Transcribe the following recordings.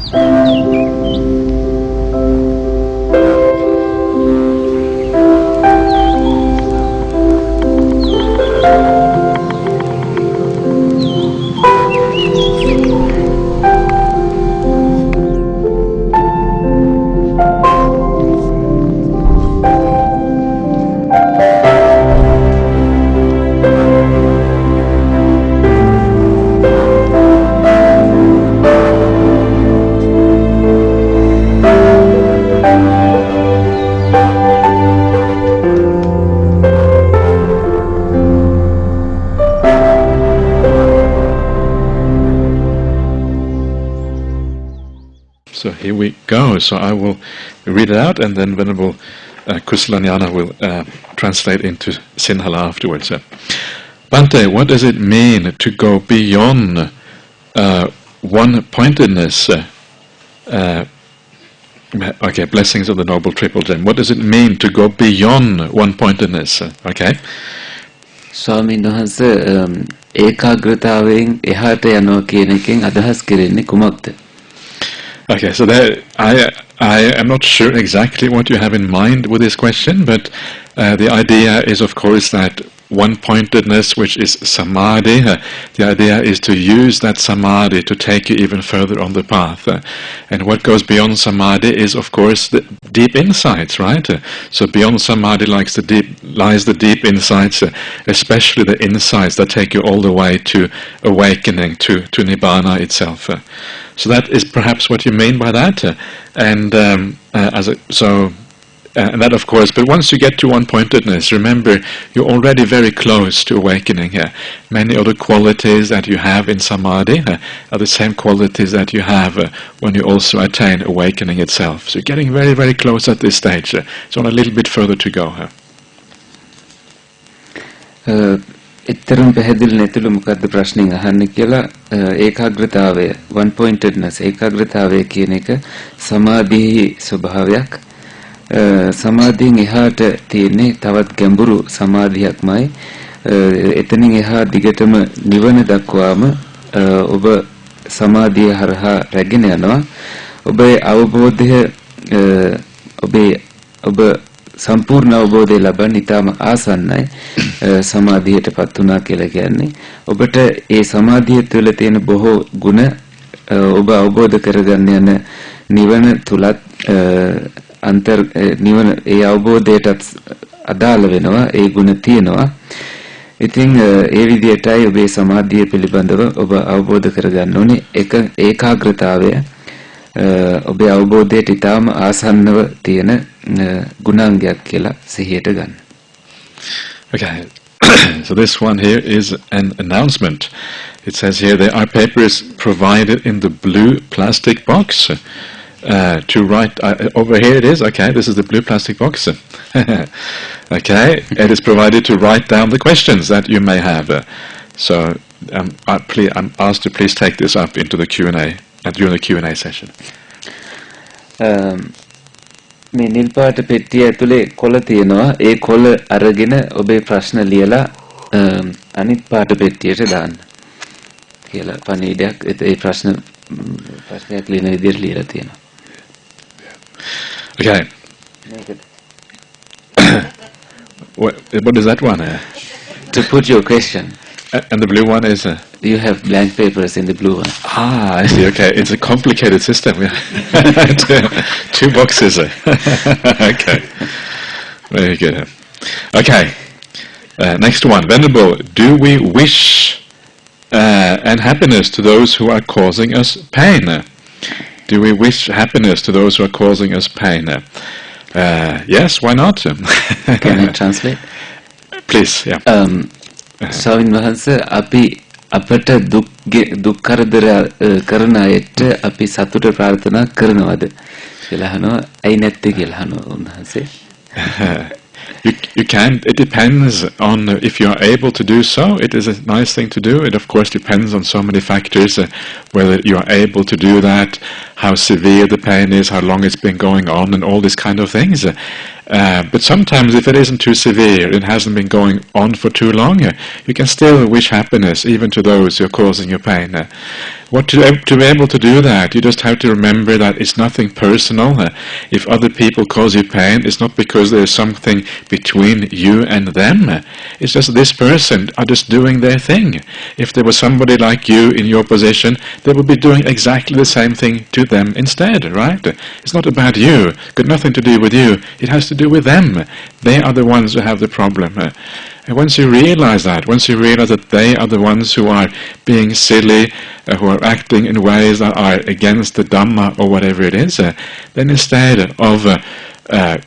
So here we go. So I will read it out, and then Venerable Kusalanyana will translate into Sinhala afterwards. Bhante, what does it mean to go beyond one-pointedness? Okay, blessings of the Noble Triple Gem. What does it mean to go beyond one-pointedness? Okay. ස්වාමීන් වහන්සේ ඒකාග්‍රතාවයෙන් එහාට යනවා කියන එකෙන් අදහස් කරන්නේ කුමක්ද? Okay, so I am not sure exactly what you have in mind with this question, but the idea is, of course, that one-pointedness, which is samadhi, the idea is to use that samadhi to take you even further on the path. And what goes beyond samadhi is, of course, the deep insights, right? So beyond samadhi lies the deep insights, especially the insights that take you all the way to awakening, to nibbana itself. So that is perhaps what you mean by that. And and that, of course, but once you get to one-pointedness, remember, you're already very close to awakening here. Many other qualities that you have in samadhi are the same qualities that you have when you also attain awakening itself. So you're getting very, very close at this stage. It's only a little bit further to go. එතරම් පැහැදිලි නැතුළු මොකද්ද ප්‍රශ්نين අහන්නේ කියලා ඒකාග්‍රතාවය one pointedness ඒකාග්‍රතාවය කියන එක සමාධියේ ස්වභාවයක් සමාධියෙන් එහාට තියෙන්නේ තවත් ගැඹුරු සමාධියක්මයි එතනින් එහා දිගටම නිවන දක්වාම ඔබ සමාධිය හරහා රැගෙන යනවා ඔබේ අවබෝධය ඔබ සම්පූර්ණ අවබෝධය ලබන්න ඉතාම ආසන්නයි සමාධියටපත් වුණා කියලා කියන්නේ ඔබට ඒ සමාධිය තුළ තියෙන බොහෝ ගුණ ඔබ අවබෝධ කරගන්න යන නිවන තුලත් නිවන ඒ අවබෝධයටත් අදාළ වෙනවා ඒ ගුණ තියෙනවා ඉතින් ඒ විදිහටයි ඔබේ සමාධිය පිළිබඳව ඔබ අවබෝධ කරගන්න ඕනේ ඒකාග්‍රතාවය ඔබේ අවබෝධයට ඉතාම ආසන්නව තියෙන ගුණාංගයක් කියලා සිහියට ගන්න. Okay. So this one here is an announcement. It says here there are papers provided in the blue plastic box to write. Over here it is. Okay, this is the blue plastic box. Okay, it is provided to write down the questions that you may have. So I'm asked to please take this up into the Q&A during the Q&A session. මේ නිල් පාට පෙට්ටිය ඇතුලේ කොළ තියෙනවා ඒ කොළ අරගෙන ඔබේ ප්‍රශ්න ලියලා අනිත් පාට පෙට්ටියට දාන්න කියලා පණිවිඩයක් ඒ ප්‍රශ්නයක් ලියන විදිහට ලියලා තියෙනවා. Okay. What is that one? To put your question. And the blue one is? You have blank papers in the blue one. Ah, I see. Okay, it's a complicated system. Two boxes. Okay, very good. Okay, next one. Venerable, do we wish and happiness to those who are causing us pain? Do we wish happiness to those who are causing us pain? Yes, why not? Can you translate? Please, yeah. ස්වාමීන් වහන්සේ අපි අපට දුක් කරදර කරන අයට අපි සතුට ප්‍රාර්ථනා කරනවද කියලා අහනවා ඇයි නැත්තේ කියලා අහනවා උන්වහන්සේ You can. It depends on if you are able to do so. It is a nice thing to do. It of course depends on so many factors, whether you are able to do that, how severe the pain is, how long it's been going on, and all these kind of things. But sometimes if it isn't too severe, it hasn't been going on for too long, you can still wish happiness even to those who are causing you pain. To be able to do that, you just have to remember that it's nothing personal. If other people cause you pain, it's not because there's something between you and them. It's just this person are just doing their thing. If there was somebody like you in your position, they would be doing exactly the same thing to them instead, right? It's not about you. Got nothing to do with you. It has to do with them. They are the ones who have the problem. And once you realize that they are the ones who are being silly, who are acting in ways that are against the Dhamma or whatever it is, then instead of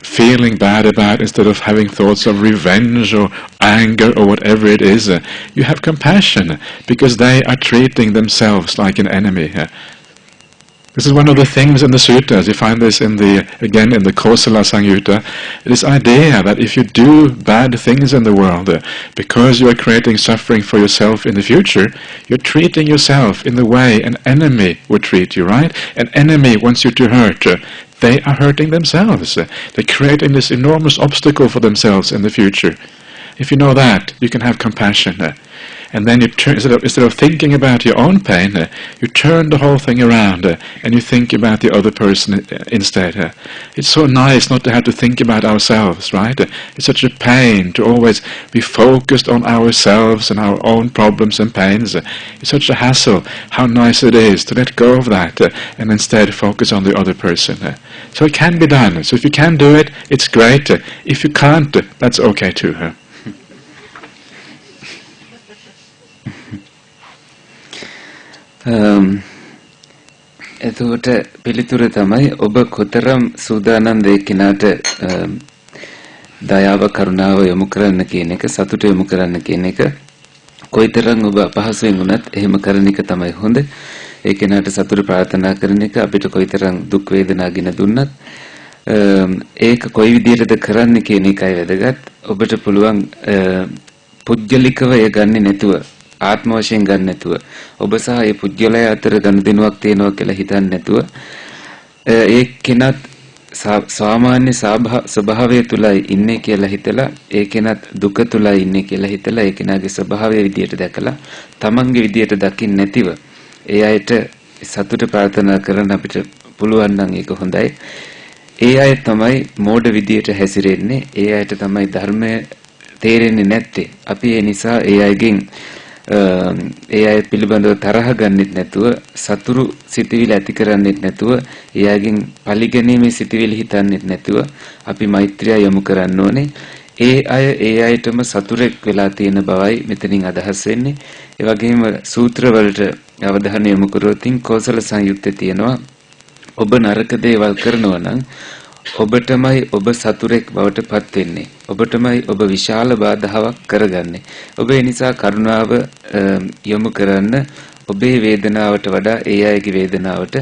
feeling bad about, instead of having thoughts of revenge or anger or whatever it is, you have compassion because they are treating themselves like an enemy. This is one of the things in the suttas. You find this in the Kosala Samyutta. This idea that if you do bad things in the world, because you are creating suffering for yourself in the future, you're treating yourself in the way an enemy would treat you, right? An enemy wants you to hurt. They are hurting themselves. They're creating this enormous obstacle for themselves in the future. If you know that, you can have compassion. And then you turn, instead of thinking about your own pain, you turn the whole thing around and you think about the other person instead. It's so nice not to have to think about ourselves, right? It's such a pain to always be focused on ourselves and our own problems and pains. It's such a hassle. How nice it is to let go of that and instead focus on the other person. So it can be done. So if you can do it, it's great. If you can't, that's okay too. එතකොට පිළිතුර තමයි ඔබ කොතරම් සූදානම්ද ඒ කෙනාට දයාව කරුණාව යොමු කරන්න කියන එක සතුට යොමු කරන්න කියන එක කොයිතරම් ඔබ අපහසුයෙන් වුණත් එහෙම කරන එක තමයි හොඳ ඒ කෙනාට සතුට ප්‍රාර්ථනා කරන එක අපිට කොයිතරම් දුක් වේදනා ගෙන දුන්නත් ඒක කොයි විදිහටද කරන්න කියන එකයි වැදගත් ඔබට පුළුවන් පුද්ගලිකව ඒ ගන්නෙ නැතුව ආත්ම වශයෙන් ගන්න නැතුව ඔබ සහ ඒ පුද්ගලයා අතර ගනුදෙනුවක් තියෙනවා කියලා හිතන්නේ නැතුව ඒ කෙනත් සාමාන්‍ය ස්වභාවය තුලයි ඉන්නේ කියලා හිතලා ඒ කෙනත් දුක තුලයි ඉන්නේ කියලා හිතලා ඒ කෙනාගේ ස්වභාවය විදියට දැකලා තමන්ගේ විදියට දකින්න නැතිව ඒ අයට සතුට ප්‍රාර්ථනා කරන්න අපිට පුළුවන් නම් ඒක හොඳයි ඒ අය තමයි මෝඩ විදියට හැසිරෙන්නේ ඒ අයට තමයි ධර්මය තේරෙන්නේ නැත්තේ අපි ඒ නිසා ඒ අයගෙන් ඒ අය පිළිබඳව තරහ ගන්නෙත් නැතුව සතුරු සිතවිලි ඇති කරන්නෙත් නැතුව ඒ අයගෙන් පරිගැනීමේ සිතවිලි හිතන්නෙත් නැතුව අපි මෛත්‍රිය යොමු කරන්න ඕනේ ඒ අය ඒ අයටම සතුරෙක් වෙලා තියෙන බවයි මෙතනින් අදහස් වෙන්නේ ඒ වගේම සූත්‍ර වලට අවධානය යොමු කරොත් කෝසල සංයුත්තේ තියෙනවා ඔබ නරක දේවල් කරනවා නම් ඔබටමයි ඔබ සතුරෙක් බවට පත් වෙන්නේ ඔබටමයි ඔබ විශාල බාධාවක් කරගන්නේ ඔබ ඒ නිසා කරුණාව යොමු කරන්න ඔබේ වේදනාවට වඩා ඒ අයගේ වේදනාවට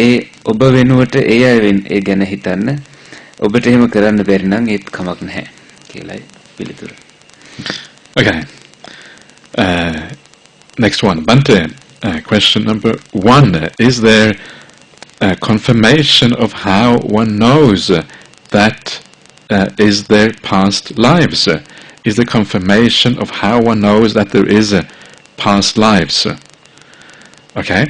ඒ ඔබ වෙනුවට ඒ අය ඒ ගැන හිතන්න ඔබට එහෙම කරන්න බැරි නම් ඒත් කමක් නැහැ කියලායි පිළිතුර. Okay. Next one. Bante, question number 1. Is there confirmation of how one knows that is their past lives? Is the confirmation of how one knows that there is past lives? Okay.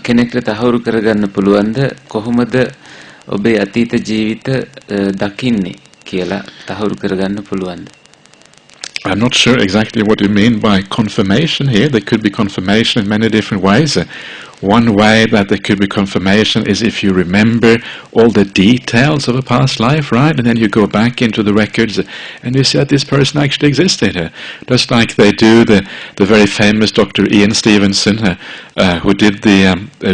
කෙනෙක්ට තහවුරු කරගන්න පුළුවන්ද කොහොමද ඔබේ අතීත ජීවිත දකින්නේ කියලා තහවුරු කරගන්න පුළුවන්ද? I'm not sure exactly what you mean by confirmation here. There could be confirmation in many different ways. One way that there could be confirmation is if you remember all the details of a past life, right? And then you go back into the records and you see that this person actually existed. Just like they do the very famous Dr. Ian Stevenson, who did the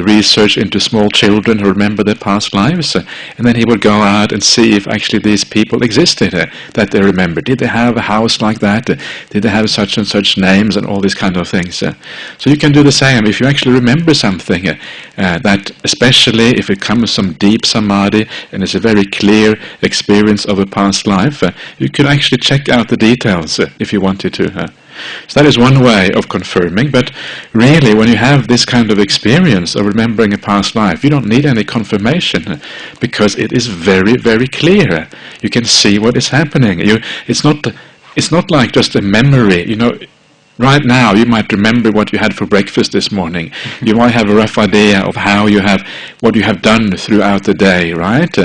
research into small children who remember their past lives. And then he would go out and see if actually these people existed that they remember. Did they have a house like that? Did they have such and such names and all these kind of things? So you can do the same. If you actually remember something, that especially if it comes from deep samadhi and it's a very clear experience of a past life, you can actually check out the details if you wanted to. So that is one way of confirming, but really when you have this kind of experience of remembering a past life, you don't need any confirmation because it is very, very clear. You can see what is happening. It's not like just a memory, right now you might remember what you had for breakfast this morning. You might have a rough idea of what you have done throughout the day, right?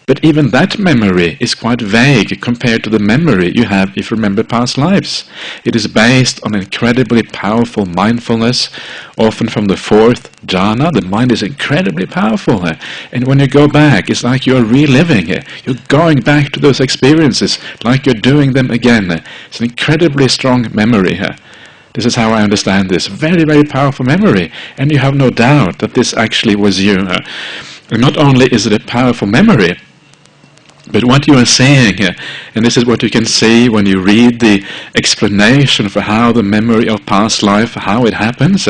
But even that memory is quite vague compared to the memory you have if you remember past lives. It is based on incredibly powerful mindfulness, often from the fourth jhana. The mind is incredibly powerful. And when you go back, it's like you're reliving it. You're going back to those experiences like you're doing them again. It's an incredibly strong memory. This is how I understand this. Very, very powerful memory. And you have no doubt that this actually was you. And not only is it a powerful memory, but what you are saying, and this is what you can see when you read the explanation for how the memory of past life, how it happens,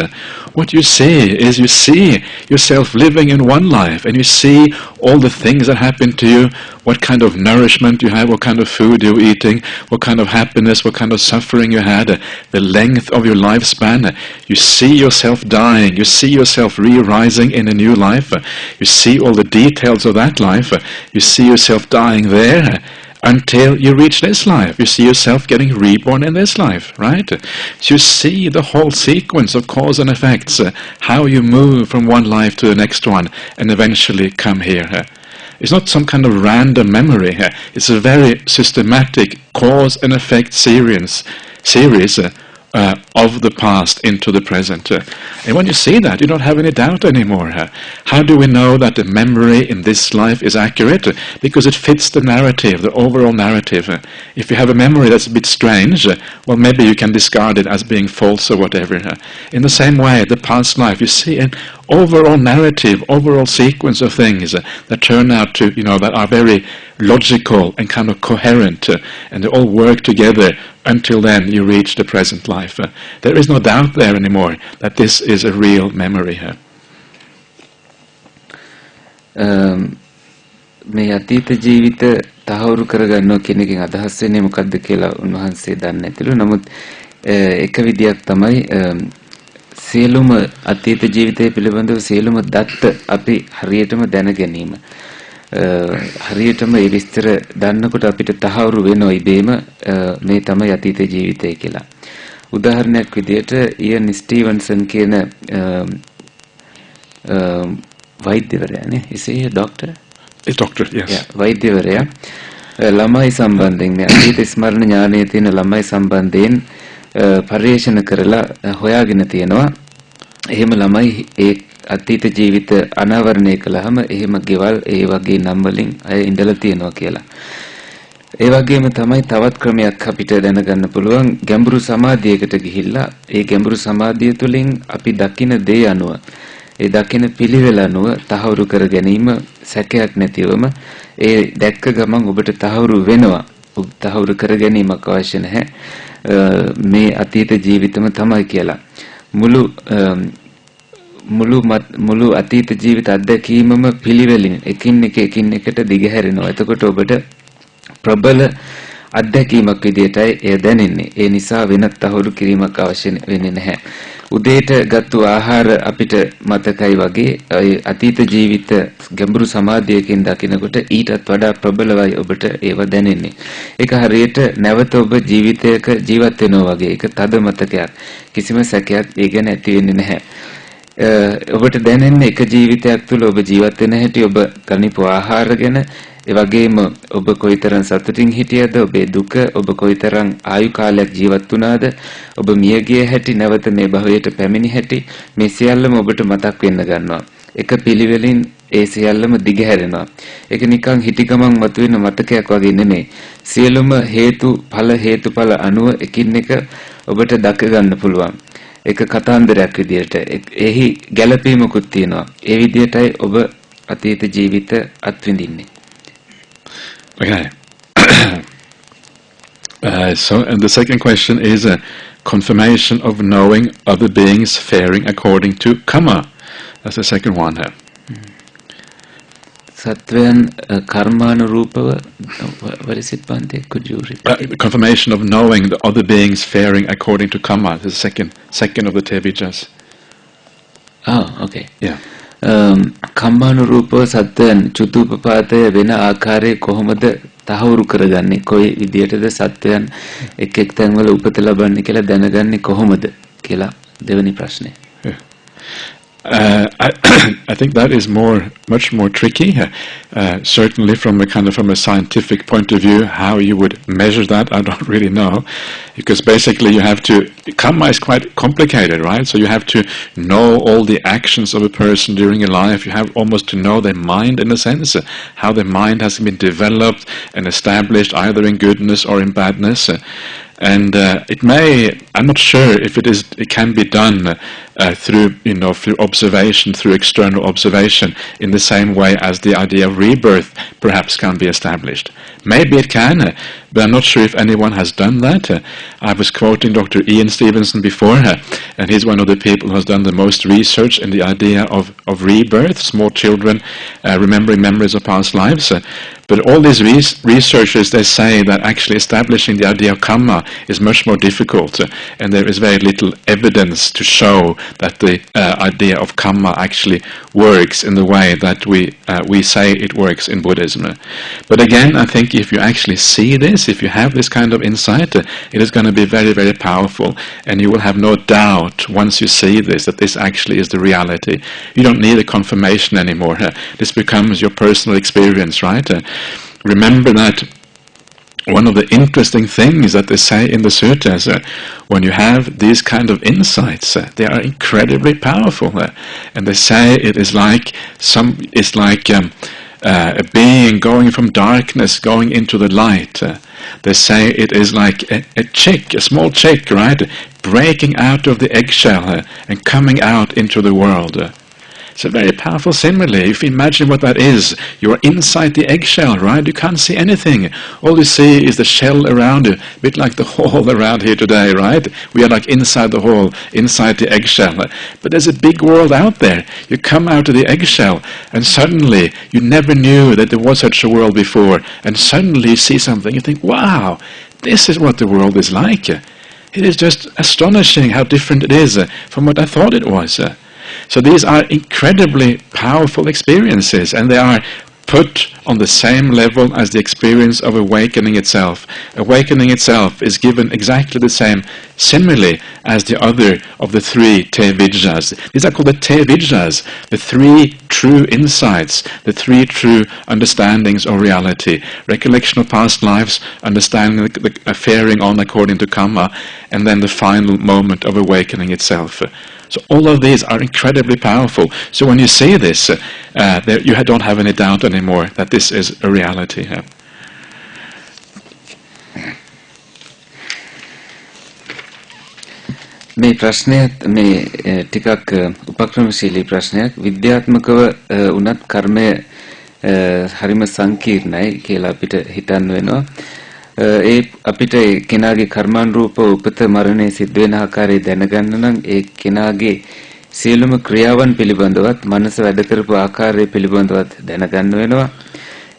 what you see is you see yourself living in one life, and you see all the things that happen to you, what kind of nourishment you have, what kind of food you're eating, what kind of happiness, what kind of suffering you had, the length of your lifespan. You see yourself dying, you see yourself re-rising in a new life, you see all the details of that life, you see yourself dying there, until you reach this life. You see yourself getting reborn in this life, right? So you see the whole sequence of cause and effects, how you move from one life to the next one, and eventually come here. It's not some kind of random memory. It's a very systematic cause and effect series of the past into the present. And when you see that, you don't have any doubt anymore. How do we know that the memory in this life is accurate? Because it fits the narrative, the overall narrative. If you have a memory that's a bit strange, well, maybe you can discard it as being false or whatever. In the same way, the past life, you see an overall narrative, overall sequence of things that turn out to, that are very logical and kind of coherent, and they all work together until then you reach the present life. There is no doubt there anymore that this is a real memory. මේ අතීත ජීවිත තහවුරු කරගන්නවා කියන එකෙන් අදහස් වෙන්නේ මොකක්ද කියලා උන්වහන්සේ දන්නේ නැතිලු. නමුත් එක විදියක් තමයි සියලුම අතීත ජීවිතය පිළිබඳව සියලුම දත්ත අපි හරියටම දැන ගැනීම. හරියටම ඒ විස්තර දන්නකොට අපිට තහවුරු වෙනවා ඉබේම මේ තමයි අතීත ජීවිතය කියලා. උදාහරණයක් විදියට ඉයන් ස්ටීවන්සන් කියන වෛද්‍යවරයානේ. Is he a doctor? A doctor, yes. Yeah, වෛද්‍යවරයා ළමයි සම්බන්ධයෙන් මේ අතීත ස්මරණ ඥානයේ තියෙන ළමයි සම්බන්ධයෙන් පරිශන කරලා හොයාගෙන තියෙනවා. එහෙම ළමයි ඒ අතීත ජීවිත අනාවරණය කළාම එහෙම ගෙවල් ඒ වගේ නම් වලින් අය ඉඳලා තියෙනවා කියලා. ඒ වගේම තමයි තවත් ක්‍රමයක් අපිට දැනගන්න පුළුවන් ගැඹුරු සමාධියකට ගිහිල්ලා ඒ ගැඹුරු සමාධිය තුළින් අපි දකින දේ අනුව ඒ දකින පිළිවෙල අනුව තහවුරු කර ගැනීම සැකයක් නැතිවම ඒ දැක්ක ගමන් ඔබට තහවුරු වෙනවා. තහවුරු කර ගැනීමක් අවශ්‍ය නැහැ. මේ අතීත ජීවිතම තමයි කියලා. මුළු අතීත ජීවිත අත්දැකීමම පිළිවෙලින් එකින් එකට දිගහැරෙනවා. එතකොට ඔබට ප්‍රබල අත්දැකීමක් විදියටයි එය දැනෙන්නේ. ඒ නිසා වෙනත් තහවුරු කිරීමක් අවශ්‍ය වෙන්නේ නැහැ. උදේට ගත්තු ආහාර අපිට මතකයි වගේ අතීත ජීවිත ගැඹුරු සමාධියකින් දකිනකොට ඊටත් වඩා ප්‍රබලවයි ඔබට ඒව දැනෙන්නේ. ඒක හරියට නැවත ඔබ ජීවිතයක ජීවත් වෙනවා වගේ. ඒක තද මතකයක්. කිසිම සැකයක් ඒ ගැන ඇති වෙන්නේ නැහැ. ඔබට දැනෙන්නේ එක ජීවිතයක් තුළ ඔබ ජීවත් වෙන හැටි, ඔබ ගනිපු ආහාර ගැන, ඒ වගේම ඔබ කොයිතරම් සතුටින් හිටියද, ඔබේ දුක, ඔබ කොයිතරම් ආයු කාලයක් ජීවත් වුණාද, ඔබ මිය ගිය හැටි, නැවත මේ භවයට පැමිණි හැටි, මේ සියල්ලම ඔබට මතක් වෙන්න ගන්නවා. එක පිළිවෙලින් ඒ සියල්ලම දිගහැරෙනවා. ඒක නිකන් හිටි ගමන් මතුවෙන මතකයක් වගේ නෙමෙයි. සියලුම හේතුඵල අනුව එකින් එක ඔබට දක ගන්න පුළුවන්. ඒක කතාන්දරයක් විදියට එහි ගැළපීමකුත් තියෙනවා. ඒ විදියටයි ඔබ අතීත ජීවිත අත්විඳින්නේ. Okay. So and the second question is a confirmation of knowing other beings faring according to karma. That's the second one here. Sattvayan karmanurupava. What is it, Bhante? Could you repeat? Confirmation of knowing the other beings faring according to karma. This is the second of the Tevijas. Oh, okay. Yeah. කම්මානුරූපව සත්වයන් චුතුපපාතය වෙන ආකාරයේ කොහොමද තහවුරු කරගන්නේ කොයි විදියටද සත්වයන් එක් එක් තැන්වල උපත ලබන්නේ කියලා දැනගන්නේ කොහොමද කියලා දෙවෙනි ප්‍රශ්නේ. I think that is much more tricky. Certainly, from a scientific point of view, how you would measure that, I don't really know, because basically you have to. Karma is quite complicated, right? So you have to know all the actions of a person during a life. You have almost to know their mind, in a sense, how their mind has been developed and established, either in goodness or in badness. And it may, I'm not sure if it can be done through observation, through external observation, in the same way as the idea of rebirth perhaps can be established. Maybe it can, but I'm not sure if anyone has done that. I was quoting Dr. Ian Stevenson before, and he's one of the people who has done the most research in the idea of rebirth, small children remembering memories of past lives. But all these researchers, they say that actually establishing the idea of karma is much more difficult, and there is very little evidence to show that the idea of karma actually works in the way that we say it works in Buddhism. But again, I think if you actually see this, if you have this kind of insight, it is going to be very, very powerful, and you will have no doubt once you see this that this actually is the reality. You don't need a confirmation anymore. This becomes your personal experience, right? Remember that one of the interesting things that they say in the suttas, when you have these kind of insights, they are incredibly powerful, and they say it is like a being going from darkness going into the light. They say it is like a small chick, right, breaking out of the eggshell and coming out into the world. It's a very powerful simile. If you imagine what that is, you're inside the eggshell, right? You can't see anything. All you see is the shell around you, a bit like the hall around here today, right? We are like inside the hall, inside the eggshell. But there's a big world out there. You come out of the eggshell, and suddenly you never knew that there was such a world before, and suddenly you see something, you think, wow, this is what the world is like. It is just astonishing how different it is from what I thought it was. So these are incredibly powerful experiences, and they are put on the same level as the experience of awakening itself. Awakening itself is given exactly the same simile as the other of the three te vidyas. These are called the te vidyas, the three true insights, the three true understandings of reality. Recollection of past lives, understanding the faring on according to karma, and then the final moment of awakening itself. So all of these are incredibly powerful. So when you see this, you don't have any doubt anymore that this is a reality. මේ ප්‍රශ්නයත් මේ ටිකක් උපක්‍රමශීලී ප්‍රශ්නයක්. විද්‍යාත්මකව උනත් කර්මය හරිම සංකීර්ණයි කියලා අපිට හිතන්න වෙනවා. ඒ අපිට කෙනාගේ කර්මානුරූප උපත මරණය සිද්ධ වෙන ආකාරය දැනගන්න නම් ඒ කෙනාගේ සියලුම ක්‍රියාවන් පිළිබඳවත් මනස වැඩ කරපු ආකාරය පිළිබඳවත් දැනගන්න වෙනවා.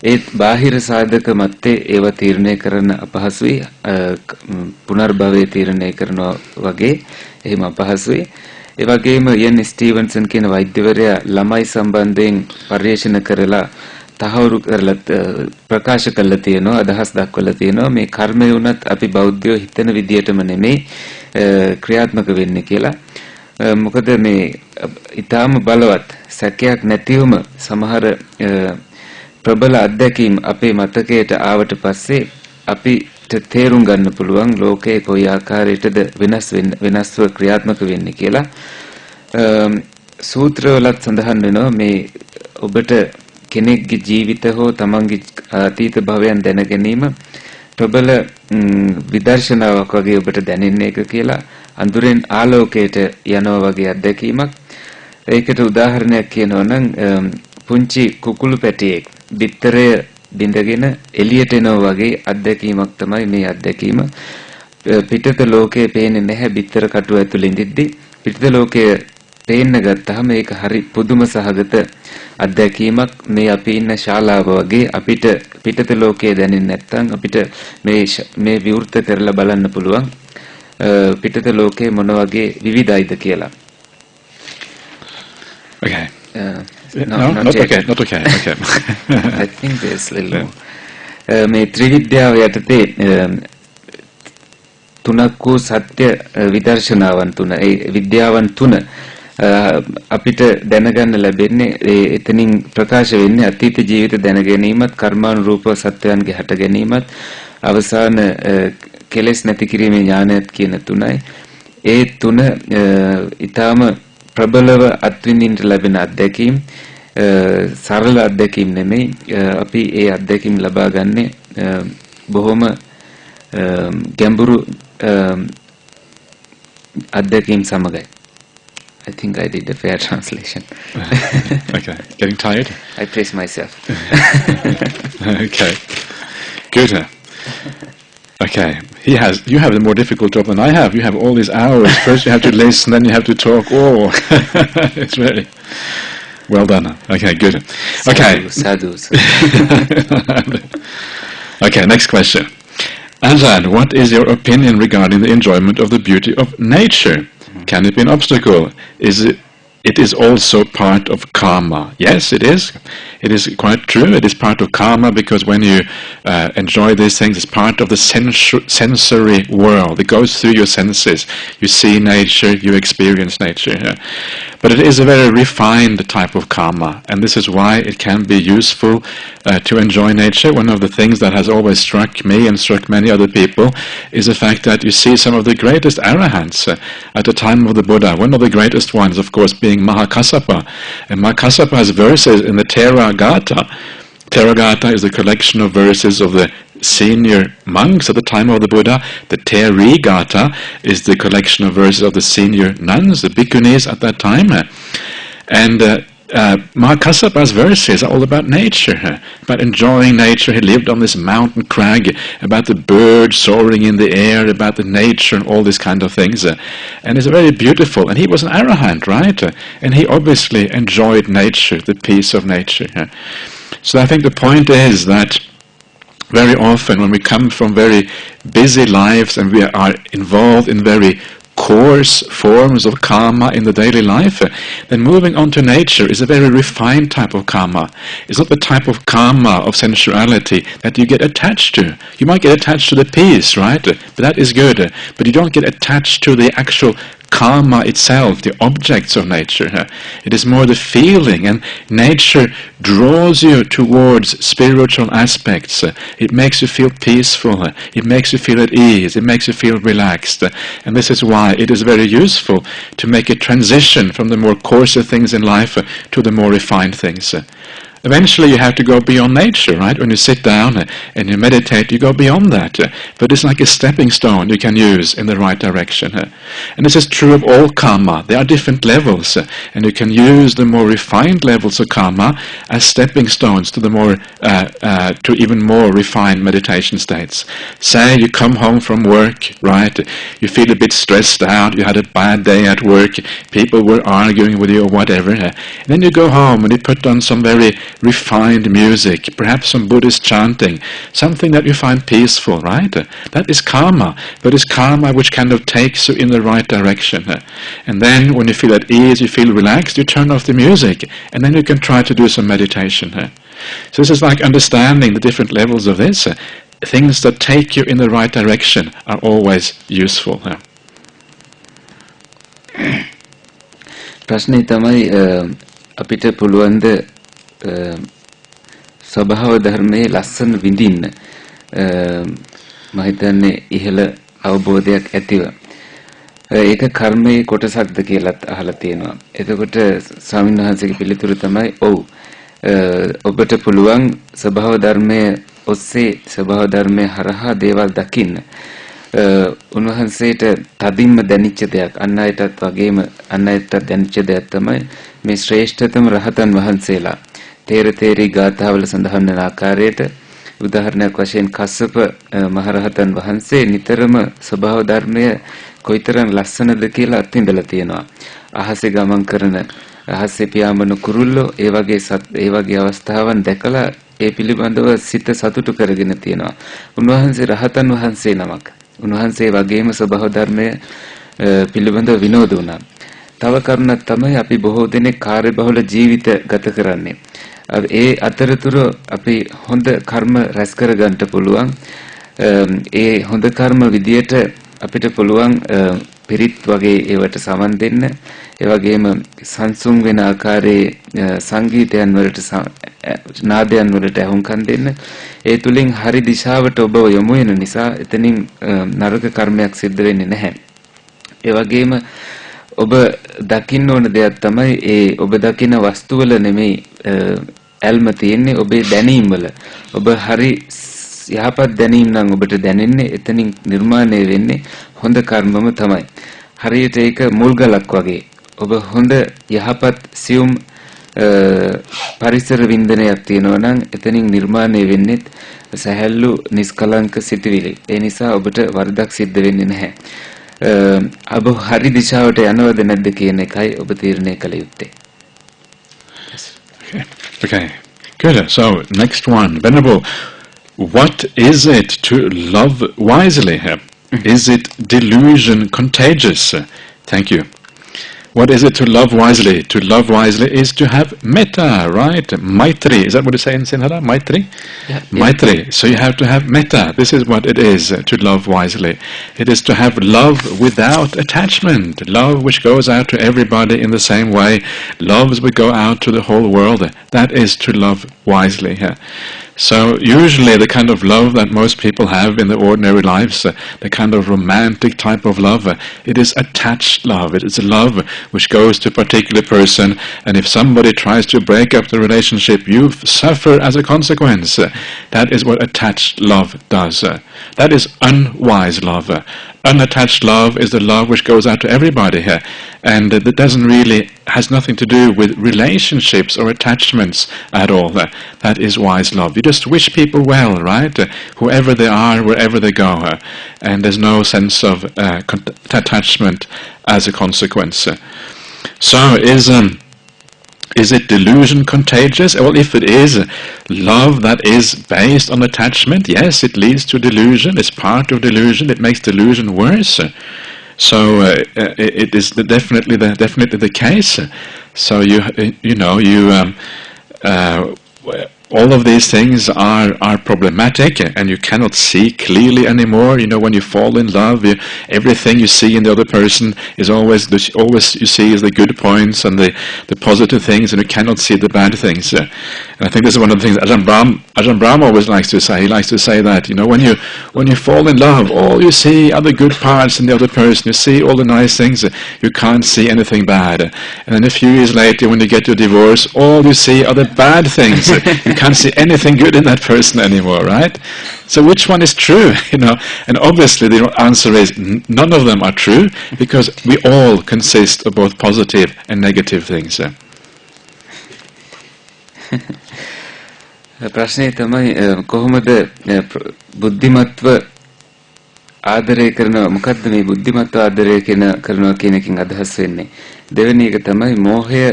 ඒත් බාහිර සාධක මැත්තේ ඒවා තීරණය කරන්න අපහසුයි. පුනර්භවය තීරණය කරනවා වගේ එහෙම අපහසුයි. ඒ වගේම ඉයන් ස්ටීවන්සන් කියන වෛද්‍යවරයා ළමයි සම්බන්ධයෙන් පර්යේෂණ කරලා තහවුරු කරලා ප්‍රකාශ කළා තියෙනවා, අදහස් දක්වලා තියෙනවා මේ කර්මය උනත් අපි බෞද්ධයෝ හිතන විදියටම නෙමෙයි ක්‍රියාත්මක වෙන්නේ කියලා. මොකද මේ ඊටාම බලවත් සැකයක් නැතිවම සමහර ප්‍රබල අත්දැකීම් අපේ මතකයට ආවට පස්සේ අපිට තේරුම් ගන්න පුළුවන් ලෝකයේ කොයි ආකාරයකටද වෙනස්ව ක්‍රියාත්මක වෙන්නේ කියලා. සූත්‍රවලත් සඳහන් වෙනවා මේ ඔබට කෙනෙක්ගේ ජීවිත හෝ තමන්ගේ අතීත භවයන් දැන ගැනීම ප්‍රබල විදර්ශනාවක් වගේ ඔබට දැනෙන්නේ එක කියලා. අඳුරෙන් ආලෝකයට යනවා වගේ අත්දැකීමක්. ඒකට උදාහරණයක් කියනවා නම් පුංචි කුකුළු පැටියෙක් බිත්තරය බින්දගෙන එළියට එනවා වගේ අත්දැකීමක් තමයි මේ අත්දැකීම. පිටත ලෝකේ පේන්නේ නැහැ බිත්තර කටුව ඇතුළේ ඉඳිද්දි. පිටත ලෝකයේ පේන්න ගත්තාම ඒක හරි පුදුම සහගත අත්දැකීමක්. මේ අපි ඉන්න ශාලාව වගේ අපිට පිටත ලෝකයේ දැනෙන්නේ නැත්නම් අපිට මේ විවෘත කරලා බලන්න පුළුවන් පිටත ලෝකේ මොන වගේ විවිධයිද කියලා. Okay. Not okay. Okay. I think there's a little more. මේ ත්‍රිවිද්‍යාව යටතේ තුනක් වූ සත්‍ය විදර්ශනාවන් තුන ඒ විද්‍යාවන් තුන අපිට දැනගන්න ලැබෙන්නේ එතනින් ප්‍රකාශ වෙන්නේ අතීත ජීවිත දැන ගැනීමත් කර්මානුරූප සත්‍යයන්ගේ හට ගැනීමත් අවසාන කෙලෙස් නැති කිරීමේ ඥානයත් කියන තුනයි ඒ තුන ඊටාම ප්‍රබලව අත්විඳින්න ලැබෙන අත්දැකීම් සරල අත්දැකීම් නෙමෙයි අපි ඒ අත්දැකීම් ලබා ගන්නේ බොහොම ගැඹුරු අත්දැකීම් සමගයි. I think I did a fair translation. Okay. Getting tired? I praise myself. Okay. Good. Okay. You have a more difficult job than I have. You have all these hours. First you have to listen, then you have to talk. Oh, it's very well done. Okay, good. Okay. Sadhus. Okay, next question. Ajahn, what is your opinion regarding the enjoyment of the beauty of nature? Can it be an obstacle? It is also part of karma. Yes, it is. It is quite true. It is part of karma because when you enjoy these things, it's part of the sensory world. It goes through your senses. You see nature, you experience nature. Yeah. But it is a very refined type of karma, and this is why it can be useful to enjoy nature. One of the things that has always struck me and struck many other people is the fact that you see some of the greatest arahants at the time of the Buddha. One of the greatest ones, of course, being Mahakassapa. And Mahakassapa has verses in the Theravada. Theravada is the collection of verses of the senior monks at the time of the Buddha. The Therigata is the collection of verses of the senior nuns, the bhikkhunis at that time. And Mahakassapa's verses are all about nature, about enjoying nature. He lived on this mountain crag, about the birds soaring in the air, about the nature and all these kind of things. And it's very beautiful. And he was an arahant, right? And he obviously enjoyed nature, the peace of nature. So I think the point is that very often when we come from very busy lives and we are involved in very coarse forms of karma in the daily life, then moving on to nature is a very refined type of karma. It's not the type of karma of sensuality that you get attached to. You might get attached to the peace, right? But that is good. But you don't get attached to the actual karma itself, the objects of nature. It is more the feeling, and nature draws you towards spiritual aspects. It makes you feel peaceful. It makes you feel at ease. It makes you feel relaxed. And this is why it is very useful to make a transition from the more coarser things in life to the more refined things. Eventually you have to go beyond nature, right? When you sit down and you meditate, you go beyond that. But it's like a stepping stone you can use in the right direction. And this is true of all karma. There are different levels, and you can use the more refined levels of karma as stepping stones to the more, to even more refined meditation states. Say you come home from work, right? You feel a bit stressed out. You had a bad day at work. People were arguing with you or whatever. And then you go home and you put on some very refined music, perhaps some Buddhist chanting, something that you find peaceful, right? That is karma, but it's karma which kind of takes you in the right direction. And then when you feel at ease, you feel relaxed, you turn off the music, and then you can try to do some meditation. So this is like understanding the different levels of this. Things that take you in the right direction are always useful. ප්‍රශ්නේ තමයි අපිට පුළුවන් ද ස්වභාව ධර්මයේ ලස්සන විඳින්න මම හිතන්නේ ඉහළ අවබෝධයක් ඇතිව ඒක කර්මයේ කොටසක්ද කියලාත් අහලා තියෙනවා. එතකොට ස්වාමීන් වහන්සේගේ පිළිතුර තමයි ඔව්. ඔබට පුළුවන් ස්වභාව ධර්මයේ ඔස්සේ ස්වභාව ධර්මයේ හරහා දේවල් දකින්න. උන්වහන්සේට තදින්ම දැනෙච්ච දෙයක් අන් අයටත් වගේම අන් අයටත් දැනෙච්ච දෙයක් තමයි මේ ශ්‍රේෂ්ඨතම රහතන් වහන්සේලා තේරතේරි ගාථාවල සඳහන් වන ආකාරයට උදාහරණයක් වශයෙන් කස්සප මහරහතන් වහන්සේ නිතරම ස්වභාව ධර්මය කොයිතරම් ලස්සනද කියලා අත්විඳලා තියෙනවා. අහසේ ගමන් කරන අහසේ පියාඹන කුරුල්ලෝ ඒ වගේ අවස්ථාවන් දැකලා ඒ පිළිබඳව සිත සතුටු කරගෙන තියෙනවා. උන්වහන්සේ රහතන් වහන්සේ නමක්. උන්වහන්සේ වගේම ස්වභාව ධර්මය පිළිබඳව විනෝද වුණා. තව කරුණක් තමයි අපි බොහෝ දෙනෙක් කාර්යබහුල ජීවිත ගත කරන්නේ. ඒ අතරතුර අපි හොඳ කර්ම රැස් කර ගන්නට පුළුවන්. ඒ හොඳ කර්ම විදියට අපිට පුළුවන් පිරිත් වගේ ඒවට සමන් දෙන්න. ඒ වගේම සංසුන් වෙන ආකාරයේ සංගීතයන් වලට නාදයන් වලට අහුම්කම් දෙන්න. ඒ තුලින් හරි දිශාවට ඔබ යොමු වෙන නිසා එතනින් නරක කර්මයක් සිද්ධ වෙන්නේ නැහැ. ඒ වගේම ඔබ දකින්න ඕන දෙයක් තමයි ඒ ඔබ දකින වස්තු වල නෙමෙයි ඇල්ම තියෙන්නේ ඔබේ දැනීම් වල. ඔබ හරි යහපත් දැනීම් නම් ඔබට දැනෙන්නේ එතනින් නිර්මාණය වෙන්නේ හොඳ කර්මම තමයි. හරියට ඒක මුල්ගලක් වගේ. ඔබ හොඳ යහපත් සියුම් පරිසර වින්දනයක් තියෙනවා නම් එතනින් නිර්මාණය වෙන්නේ සැහැල්ලු නිස්කලංක සිතුවිලි. ඒ නිසා ඔබට වරදක් සිද්ධ වෙන්නේ නැහැ. ඔබ හරි දිශාවට යනවද නැද්ද කියන එකයි ඔබ තීරණය කළ යුත්තේ. Okay. Good. So next one, Venerable. What is it to love wisely? Is it delusion contagious? Thank you. What is it to love wisely? To love wisely is to have metta, right? Maitri. Is that what you say in Sinhala? Maitri? Yeah. Maitri. So you have to have metta. This is what it is to love wisely. It is to have love without attachment. Love which goes out to everybody in the same way. Love which go out to the whole world. That is to love wisely. So usually the kind of love that most people have in their ordinary lives, the kind of romantic type of love, it is attached love. It is a love which goes to a particular person, and if somebody tries to break up the relationship, you suffer as a consequence. That is what attached love does. That is unwise love. Unattached love is the love which goes out to everybody here, and that doesn't really, has nothing to do with relationships or attachments at all. That is wise love. You just wish people well, right? Whoever they are, wherever they go, and there's no sense of attachment as a consequence. So is it delusion contagious? Well, if it is love that is based on attachment, yes, it leads to delusion. It's part of delusion. It makes delusion worse. So it is definitely the case. So all of these things are problematic, and you cannot see clearly anymore. When you fall in love, everything you see in the other person is always you see is the good points and the positive things, and you cannot see the bad things. And I think this is one of the things Ajahn Brahm always likes to say. He likes to say that when you fall in love, all you see are the good parts in the other person. You see all the nice things. You can't see anything bad. And then a few years later, when you get your divorce, all you see are the bad things. You can't see anything good in that person anymore, right? So which one is true? And obviously the answer is none of them are true, because we all consist of both positive and negative things. ප්‍රශ්නේ තමයි කොහොමද බුද්ධිමත්ව ආදරය කරනවා, මොකද්ද මේ බුද්ධිමත්ව ආදරය කරනවා කියන එකකින් අදහස් වෙන්නේ. දෙවෙනි එක තමයි මෝහය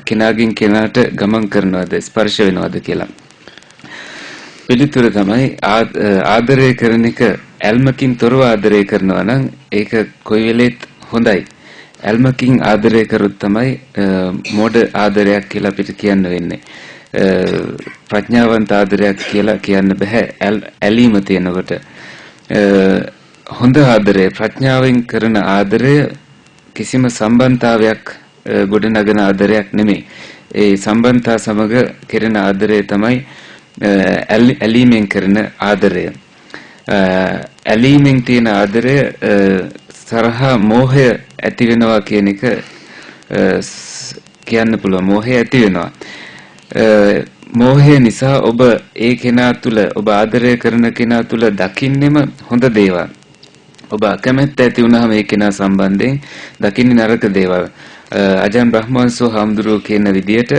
කෙනාගෙන් කෙනාට ගමන් කරනවද, ස්පර්ශ වෙනවද කියලා. පිළිතුර තමයි ආදරය කරන එක ඇල්මකින් තොරව ආදරය කරනවා නම් ඒක කොයි වෙලෙත් හොඳයි. ඇල්මකින් ආදරය කරොත් තමයි මෝඩ ආදරයක් කියලා අපිට කියන්න වෙන්නේ. ප්‍රඥාවන්ත ආදරයක් කියලා කියන්න බෑ ඇලීම තියෙනකොට. හොඳ ආදරය, ප්‍රඥාවෙන් කරන ආදරය කිසිම සම්බන්ධතාවයක් ගොඩනගන ආදරයක් නෙමෙයි. ඒ සම්බන්ධතා සමග කෙරෙන ආදරය තමයි ඇලීමෙන් කරන ආදරය. ඇලීමෙන් තියෙන ආදරය සරහ මෝහය ඇති වෙනවා කියන එක කියන්න පුළුවන්. මෝහය ඇති වෙනවා. මෝහය නිසා ඔබ ඒ කෙනා තුල, ඔබ ආදරය කරන කෙනා තුල දකින්නෙම හොඳ දේවල්. ඔබ අකමැත්ත ඇති වුණාම ඒ කෙනා සම්බන්ධයෙන් දකින්නේ නරක දේවල්. අජන් බ්‍රහ්මවංශෝ හාමුදුරුවෝ කියන විදියට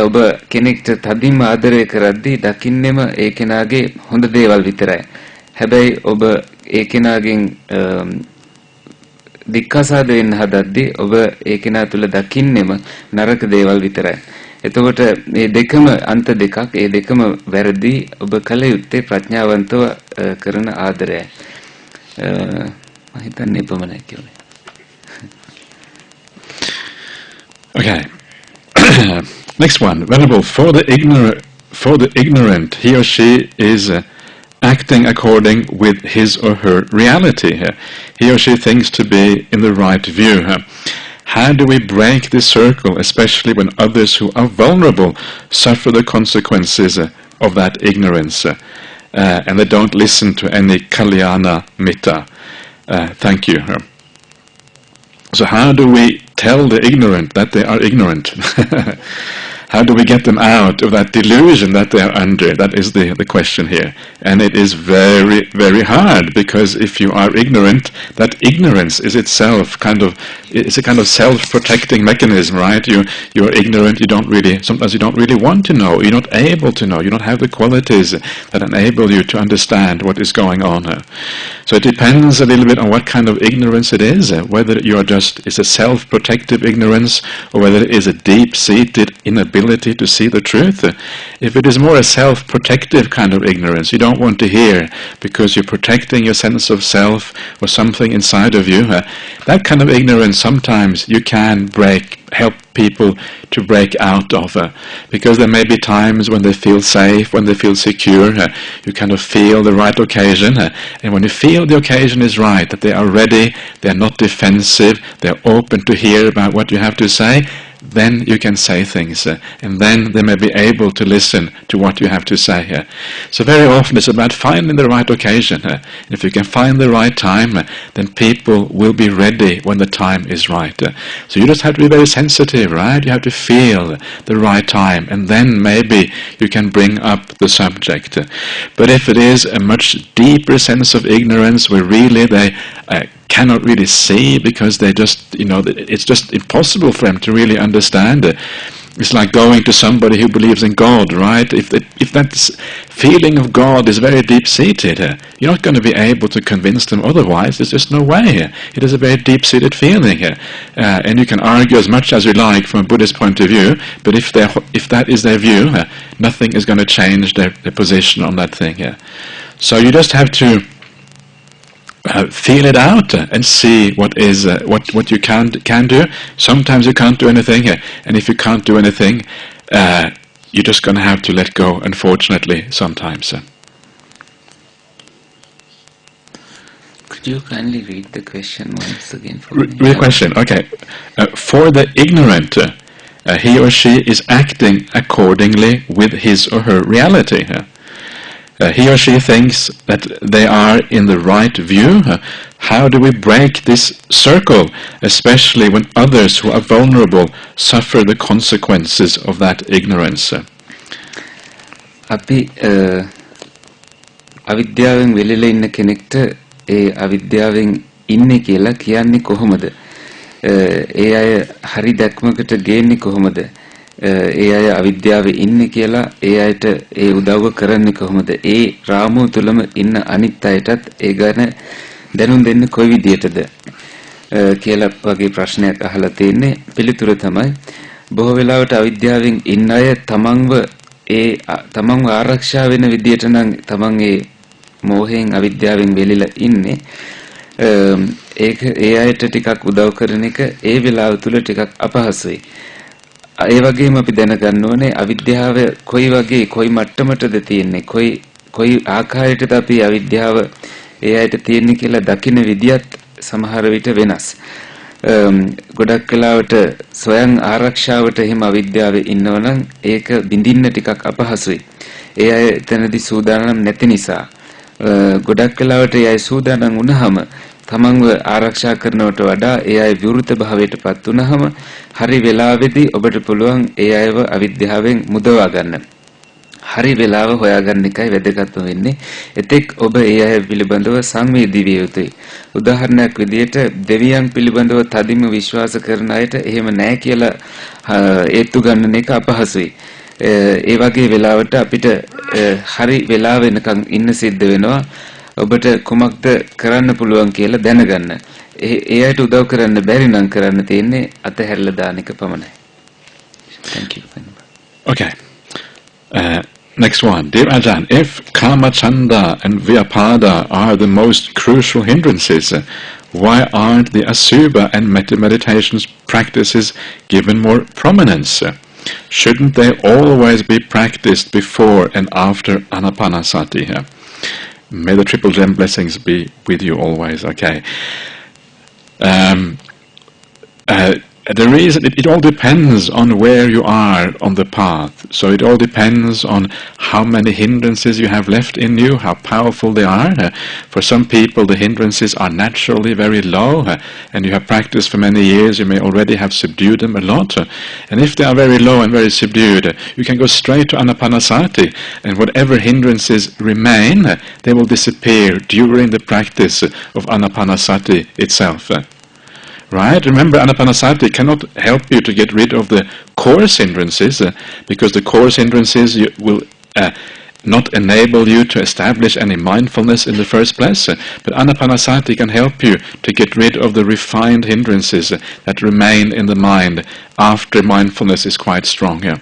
ඔබ කෙනෙක්ට තදින්ම ආදරය කරද්දී දකින්නෙම ඒ කෙනාගේ හොඳ දේවල් විතරයි. හැබැයි ඔබ ඒ කෙනාගෙන් දික්කසාද වෙන්න හදද්දී ඔබ ඒ කෙනා තුල දකින්නෙම නරක දේවල් විතරයි. එතකොට මේ දෙකම අන්ත දෙකක්, ඒ දෙකම වැරදි. ඔබ කල යුත්තේ ප්‍රඥාවන්තව කරන ආදරයයි. මම හිතන්නේ එපමණයි කියන්නේ. Okay. Next one, Venerable, for the ignorant, he or she is acting according with his or her reality. He or she thinks to be in the right view. How do we break this circle, especially when others who are vulnerable suffer the consequences of that ignorance, and they don't listen to any kalyana mitta? Thank you. So how do we tell the ignorant that they are ignorant? How do we get them out of that delusion that they are under? That is the question here. And it is very, very hard, because if you are ignorant, that ignorance is itself it's a kind of self-protecting mechanism, right? You're ignorant, sometimes you don't really want to know, you're not able to know, you don't have the qualities that enable you to understand what is going on. So it depends a little bit on what kind of ignorance it is, whether it's a self-protective ignorance, or whether it is a deep-seated inability to see the truth. If it is more a self-protective kind of ignorance, you don't want to hear because you're protecting your sense of self or something inside of you, that kind of ignorance sometimes you can help people to break out of, because there may be times when they feel safe, when they feel secure, you kind of feel the right occasion, and when you feel the occasion is right, that they are ready, they're not defensive, they're open to hear about what you have to say, then you can say things, and then they may be able to listen to what you have to say. So very often it's about finding the right occasion. If you can find the right time, then people will be ready when the time is right. So you just have to be very sensitive, right? You have to feel the right time, and then maybe you can bring up the subject. But if it is a much deeper sense of ignorance, where really they cannot really see, because they just, it's just impossible for them to really understand. It's like going to somebody who believes in God, right? If that feeling of God is very deep-seated, you're not going to be able to convince them otherwise. There's just no way. It is a very deep-seated feeling, and you can argue as much as you like from a Buddhist point of view, but if that is their view, nothing is going to change their position on that thing. So you just have to feel it out and see what you can do. Sometimes you can't do anything, and if you can't do anything, you're just going to have to let go, unfortunately, sometimes. Could you kindly read the question once again for me? Read the question, okay. For the ignorant, he or she is acting accordingly with his or her reality. He or she thinks that they are in the right view. How do we break this circle, especially when others who are vulnerable suffer the consequences of that ignorance? අපි අවිද්‍යාවෙන් වෙලෙලා ඉන්න කෙනෙක්ට ඒ අවිද්‍යාවෙන් ඉන්නේ කියලා කියන්නේ කොහොමද? ඒ අය හරි දැක්මකට ගේන්නේ කොහොමද? ඒ අය අවිද්‍යාවේ ඉන්නේ කියලා ඒ අයට ඒ උදව්ව කරන්නේ කොහොමද? ඒ රාමුව තුලම ඉන්න අනිත් අයටත් ඒ ගැන දැනුම් දෙන්නේ කොයි විදියටද කියලා වගේ ප්‍රශ්නයක් අහලා තියෙන්නේ. පිළිතුර තමයි බොහෝ වෙලාවට අවිද්‍යාවෙන් ඉන්න අය තමන්ව ආරක්ෂා වෙන විදියට නම් තමන් ඒ මෝහයෙන් අවිද්‍යාවෙන් වෙලිලා ඉන්නේ. ඒක ඒ අයට ටිකක් උදව් කරන එක ඒ වෙලාව තුල ටිකක් අපහසුයි. ඒ වගේම අපි දැනගන්න ඕනේ අවිද්‍යාව කොයි වගේ කොයි මට්ටමටද තියෙන්නේ, කොයි ආකාරයකටද අපි අවිද්‍යාව ඒ අයට තියෙන්නේ කියලා දකින්න විදියත් සමහර විට වෙනස්. ගොඩක් වෙලාවට ස්වයං ආරක්ෂාවට එහෙම අවිද්‍යාවේ ඉන්නවනම් ඒක බින්දින්න ටිකක් අපහසුයි. ඒ අය එතනදී සූදානම් නැති නිසා. ගොඩක් වෙලාවට ඒ අය සූදානම් වුණාම තමන්ව ආරක්ෂා කරනවට වඩා ඒ අය විවෘත භාවයටපත් වුණාම හරි වෙලාවෙදී ඔබට පුළුවන් ඒ අයව අවිද්‍යාවෙන් මුදවා ගන්න. හරි වෙලාව හොයාගන්න එකයි වැදගත්ම වෙන්නේ. එතෙක් ඔබ ඒ අය පිළිබඳව සංවේදී විය යුතුයි. උදාහරණයක් විදිහට දෙවියන් පිළිබඳව තදින්ම විශ්වාස කරන අයට එහෙම නැහැ කියලා ඒත්තු ගන්න එක අපහසුයි. ඒ වගේ වෙලාවට අපිට හරි වෙලාව වෙනකන් ඉන්න සිද්ධ වෙනවා. ඔබට කුමක්ද කරන්න පුළුවන් කියලා දැනගන්න. ඒ අයට උදව් කරන්න බැරි නම් කරන්න තියෙන්නේ අතහැරලා දාන එක පමණයි. Thank you. Okay. Next one. Dear Ajahn, if Kama Chanda and Vyapada are the most crucial hindrances, why aren't the Asubha and meditation practices given more prominence? shouldn't they always be practiced before and after anapanasati? May the triple gem blessings be with you always. Okay. The reason, it all depends on where you are on the path. So it all depends on how many hindrances you have left in you, how powerful they are. For some people the hindrances are naturally very low, and you have practiced for many years, you may already have subdued them a lot. And if they are very low and very subdued, you can go straight to anapanasati, and whatever hindrances remain, they will disappear during the practice of anapanasati itself. Right? Remember, anapanasati cannot help you to get rid of the coarse hindrances, because the coarse hindrances will not enable you to establish any mindfulness in the first place. But anapanasati can help you to get rid of the refined hindrances that remain in the mind after mindfulness is quite strong.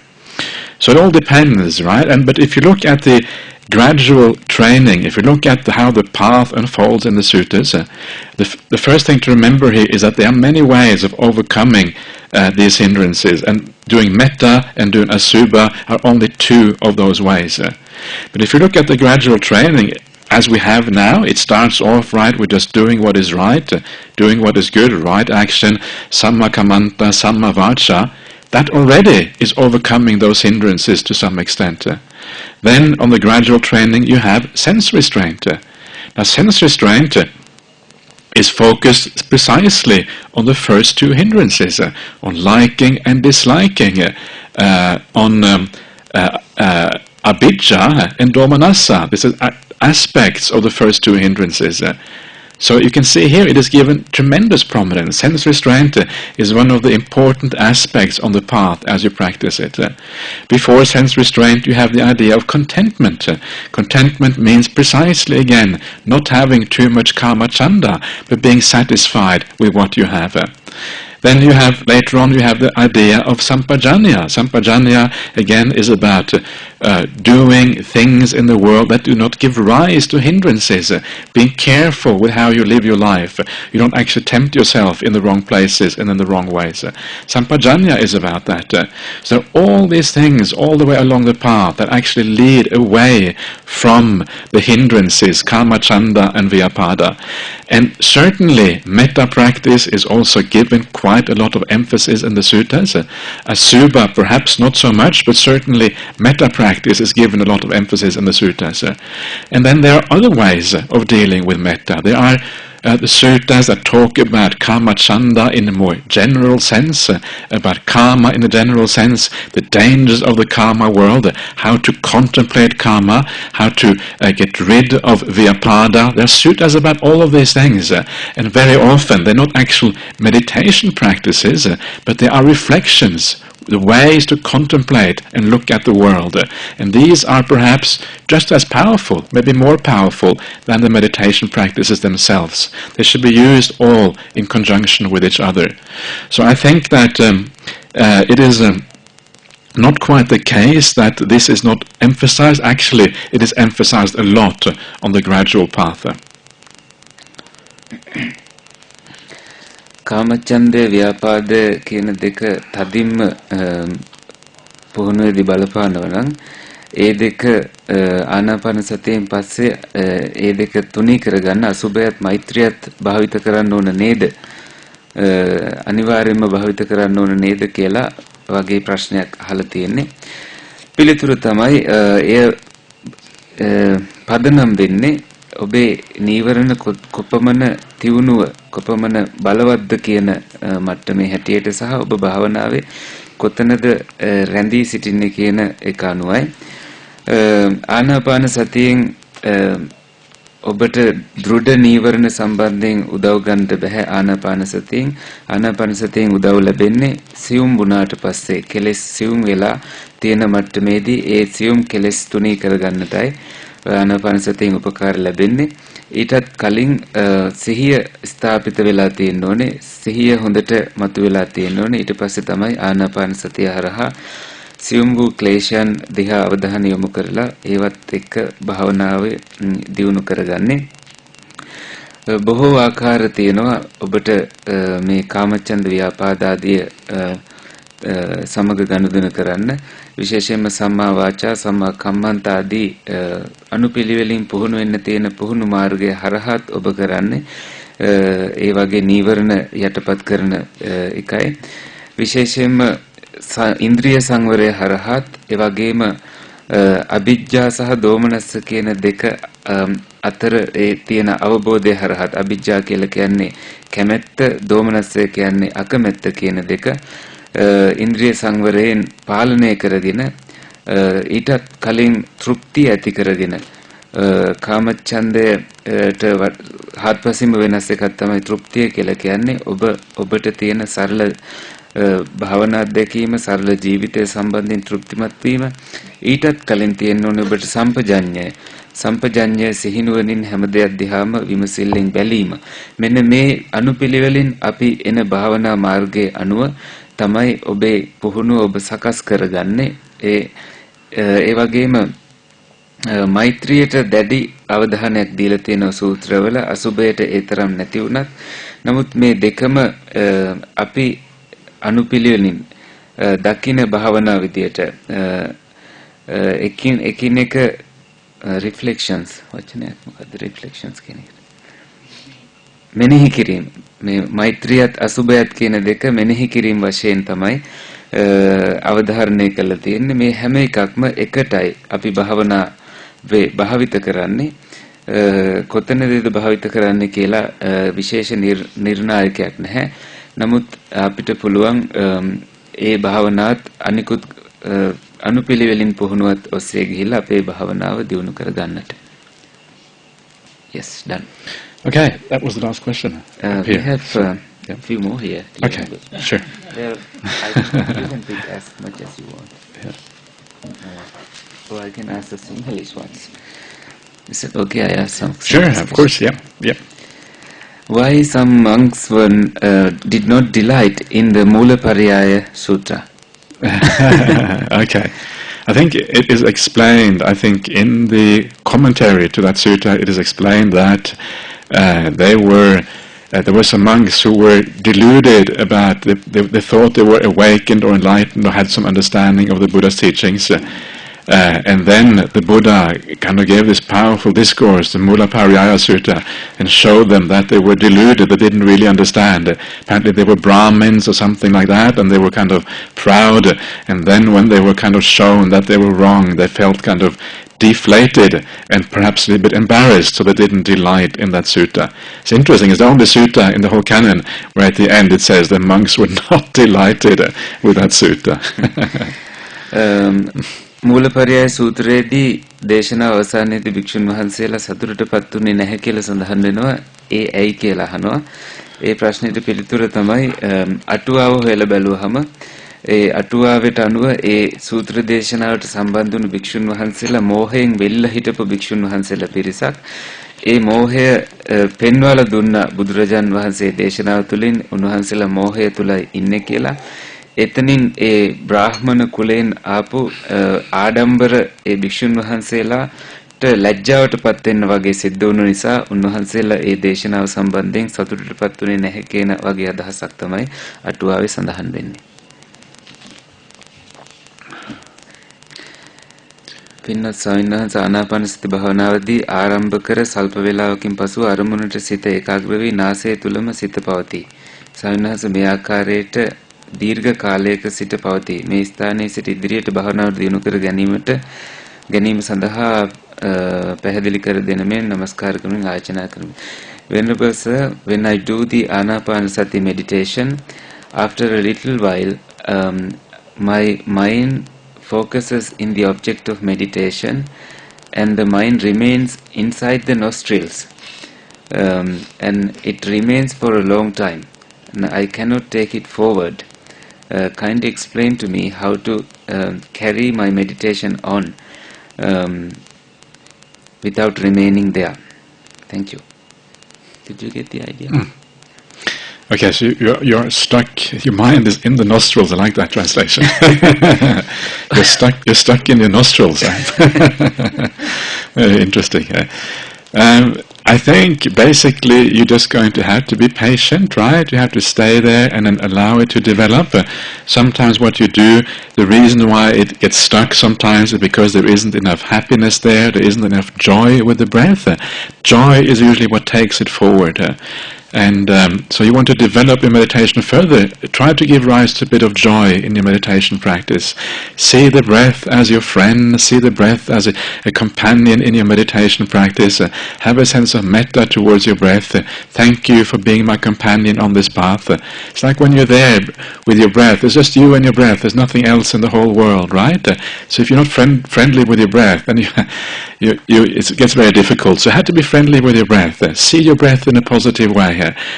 So it all depends, right? But if you look at the gradual training, if you look at how the path unfolds in the suttas, the first thing to remember here is that there are many ways of overcoming these hindrances, and doing metta and doing asubha are only two of those ways. But if you look at the gradual training, as we have now, it starts off right with just doing what is right, doing what is good, right action, samma kammanta, samma vacha. That already is overcoming those hindrances to some extent. Then on the gradual training you have sense restraint. Now sense restraint is focused precisely on the first two hindrances, on liking and disliking, on abhijja and domanassa. This is aspects of the first two hindrances. So you can see here it is given tremendous prominence. Sense restraint is one of the important aspects on the path as you practice it. Before sense restraint you have the idea of contentment. Contentment means precisely, again, not having too much kama chanda, but being satisfied with what you have. Then you have, later on, you have the idea of sampajanya. Sampajanya, again, is about doing things in the world that do not give rise to hindrances. Being careful with how you live your life. You don't actually tempt yourself in the wrong places and in the wrong ways. Sampajanya is about that. So all these things, all the way along the path, that actually lead away from the hindrances, kama chanda and vyapada. And certainly, metta practice is also given quite a lot of emphasis in the suttas. Asubha, perhaps not so much, but certainly metta practice is given a lot of emphasis in the suttas. And then there are other ways of dealing with metta. There are the suttas that talk about kama chanda in a more general sense, about karma in a general sense, the dangers of the karma world, how to contemplate karma, how to get rid of vyapada. There are suttas about all of these things, and very often they're not actual meditation practices, but they are reflections, the ways to contemplate and look at the world. And these are perhaps just as powerful, maybe more powerful than the meditation practices themselves. They should be used all in conjunction with each other. So I think that it is not quite the case that this is not emphasized. Actually, it is emphasized a lot on the gradual path. කාමචන්දය ව්‍යාපාද කියන දෙක තදින්ම පුහුණුවේදී බලපානවා නම් ඒ දෙක ආනාපාන සතියෙන් පස්සේ ඒ දෙක තුනී කරගන්න අසුභයත් මෛත්‍රියත් භාවිත කරන්න ඕන නේද? අනිවාර්යයෙන්ම භාවිත කරන්න ඕන නේද කියලා වගේ ප්‍රශ්නයක් අහලා තියෙන්නේ. පිළිතුර තමයි එය පදනම් වෙන්නේ ඔබේ නීවරණ කොපමණ තියුණුව කොපමණ බලවත්ද කියන මට්ටමේ හැටියට සහ ඔබ භාවනාවේ කොතනද රැඳී සිටින්නේ කියන එක අනුවයි. ආනාපාන සතියෙන් ඔබට දෘಢ නීවරණ සම්බන්ධයෙන් උදව් ගන්න බෑ. ආනාපාන සතියෙන් උදව් ලැබෙන්නේ සියුම් වුණාට පස්සේ කෙලෙස් සියුම් වෙලා තියෙන මට්ටමේදී ඒ සියුම් කෙලෙස් තුනී කරගන්නටයි ආනාපාන සතියෙන් උපකාර ලැබෙන්නේ. ඊටත් කලින් සිහිය ස්ථාපිත වෙලා තියෙන්න ඕනේ. සිහිය හොඳට මතුවලා තියෙන්න ඕනේ. ඊට පස්සේ තමයි ආනාපාන සතිය හරහා සියුම් වූ ක්ලේශයන් දිහා අවධානය යොමු කරලා ඒවත් එක්ක භාවනාවේ දියුණු කරගන්නේ. බොහෝ ආකාර තියෙනවා ඔබට මේ කාමචන්ද ව්‍යාපාද ආදී සමග ගනුදෙනු කරන්න විශේෂයෙන්ම සම්මා වාචා සම්මා කම්මන්ත ආදී අනුපිළිවෙලින් පුහුණු වෙන්න තියෙන පුහුණු මාර්ගය හරහාත් ඔබ කරන්නේ ඒ වගේ නීවරණ යටපත් කරන එකයි විශේෂයෙන්ම ඉන්ද්‍රිය සංවරය හරහාත් ඒ වගේම අවිජ්ජා සහ දෝමනස්ස කියන දෙක අතර ඒ තියෙන අවබෝධය හරහාත් අවිජ්ජා කියලා කියන්නේ කැමැත්ත දෝමනස්සය කියන්නේ අකමැත්ත කියන දෙක ඉන්ද්‍රිය සංවරයෙන් පාලනය කරගෙන ඊටත් කලින් තෘප්තිය ඇති කරගෙන කාමච්ඡන්දයට හත්පසින්ම වෙනස් එකක් තමයි තෘප්තිය කියලා කියන්නේ ඔබට තියෙන සරල භාවනා අධ්‍යක්ීම සරල ජීවිතය සම්බන්ධයෙන් තෘප්තිමත් වීම ඊටත් කලින් තියෙන්න ඕනේ ඔබට සම්පජඤ්ඤය සිහිනුවණින් හැම දෙයක් දිහාම විමසිල්ලෙන් බැලීම මෙන්න මේ අනුපිළිවෙලින් අපි එන භාවනා මාර්ගයේ අනුව තමයි ඔබේ පුහුණුව ඔබ සකස් කරගන්නේ ඒ වගේම මෛත්‍රියට දැඩි අවධානයක් දීලා තියෙන සූත්‍රවල අසුබයට ඒ තරම් නැති වුණත් නමුත් මේ දෙකම අපි අනුපිළිවෙලින් දකින්න භාවනා විදියට එකිනෙක reflections වචනයක් මොකද්ද reflections කියන එක මෙනෙහි කිරීම මේ මෛත්‍රියත් අසුබයත් කියන දෙක මෙනෙහි කිරීම වශයෙන් තමයි අවධාරණය කරලා තියෙන්නේ මේ හැම එකක්ම එකටයි අපි භාවනා භාවිත කරන්නේ කොතනදද භාවිත කරන්නේ කියලා විශේෂ නිර්ණායකයක් නැහැ නමුත් අපිට පුළුවන් ඒ භාවනාවත් අනිකුත් අනුපිළිවෙලින් පුහුණුවත් ඔස්සේ ගිහිල්ලා අපේ භාවනාව දියුණු කර ගන්නට. Yes, done. Okay, that was the last question. We have a few more here. Okay, sure. You can pick as much as you want. Or I can ask the English ones. Is it okay? I ask some. Sure, of course, yeah. Why some monks did not delight in the Mulapariyaya Sutra? Okay. I think it is explained, in the commentary to that sutta, it is explained that there were some monks who were deluded about, they thought they were awakened or enlightened or had some understanding of the Buddha's teachings. And then the Buddha kind of gave this powerful discourse, the Mulapariyaya Sutta, and showed them that they were deluded, they didn't really understand. Apparently they were Brahmins or something like that, and they were kind of proud. And then when they were kind of shown that they were wrong, they felt kind of deflated and perhaps a little bit embarrassed, so they didn't delight in that sutta. It's interesting, it's the only sutta in the whole canon where at the end it says the monks were not delighted with that sutta. මූලපරියාය සූත්‍රයේදී දේශනාව අවසානයේදී භික්ෂුන් වහන්සේලා සතුටටපත් උනේ නැහැ කියලා සඳහන් වෙනවා. ඒ ඇයි කියලා අහනවා. ඒ ප්‍රශ්නෙට පිළිතුර තමයි අටුවාව හොයලා බැලුවහම ඒ අටුවාවට අනුව ඒ සූත්‍ර දේශනාවට සම්බන්ධ වුණු භික්ෂුන් වහන්සේලා මෝහයෙන් වෙල්ලා හිටපු භික්ෂුන් වහන්සේලා පිරිසක් ඒ මෝහය පෙන්වලා දුන්නා බුදුරජාන් වහන්සේ දේශනාව තුළින් උන්වහන්සේලා මෝහය තුලයි ඉන්නේ කියලා. එතනින් ඒ බ්‍රාහ්මණ කුලයෙන් ආපු ආඩම්බර ඒ භික්ෂුන් වහන්සේලාට ලැජ්ජාවටපත් වෙන්න වගේ සිද්ධ වුණු නිසා උන්වහන්සේලා ඒ දේශනාව සම්බන්ධයෙන් සතුටටපත් වුණේ නැහැ කියන වගේ අදහසක් තමයි අටුවාවේ සඳහන් වෙන්නේ. පින්වත් ස්වාමීන් වහන්සේ ආනාපානසති භාවනාවේදී ආරම්භ කර සල්ප වේලාවකින් පසු අරමුණට සිත ඒකාග්‍ර වී නාසය තුලම සිත පවතී. ස්වාමීන් වහන්සේ මේ ආකාරයට දීර්ඝ කාලයක සිට පවතී. මේ ස්ථානයේ සිට ඉදිරියට භාවනාව දියුණු කර ගැනීම සඳහා පැහැදිලි කර දෙන මෙන් නමස්කාර කරමින් ආචාර්ය කරමි. Venerable sir, when I do the Anapanasati meditation, after a little while, my mind focuses in the object of meditation and the mind remains inside the nostrils and it remains for a long time. And I cannot take it forward. Kindly explain to me how to carry my meditation on without remaining there. Thank you. Did you get the idea? Okay, so you're stuck. Your mind is in the nostrils. I like that translation. You're stuck in your nostrils. Very interesting. I think basically you're just going to have to be patient, right? You have to stay there and then allow it to develop. Sometimes what you do, the reason why it gets stuck sometimes is because there isn't enough happiness there isn't enough joy with the breath. Joy is usually what takes it forward. And so you want to develop your meditation further. Try to give rise to a bit of joy in your meditation practice. See the breath as your friend. See the breath as a companion in your meditation practice. Have a sense of metta towards your breath. Thank you for being my companion on this path. It's like when you're there with your breath. It's just you and your breath. There's nothing else in the whole world, right? So if you're not friendly with your breath, then it gets very difficult. So you have to be friendly with your breath. See your breath in a positive way.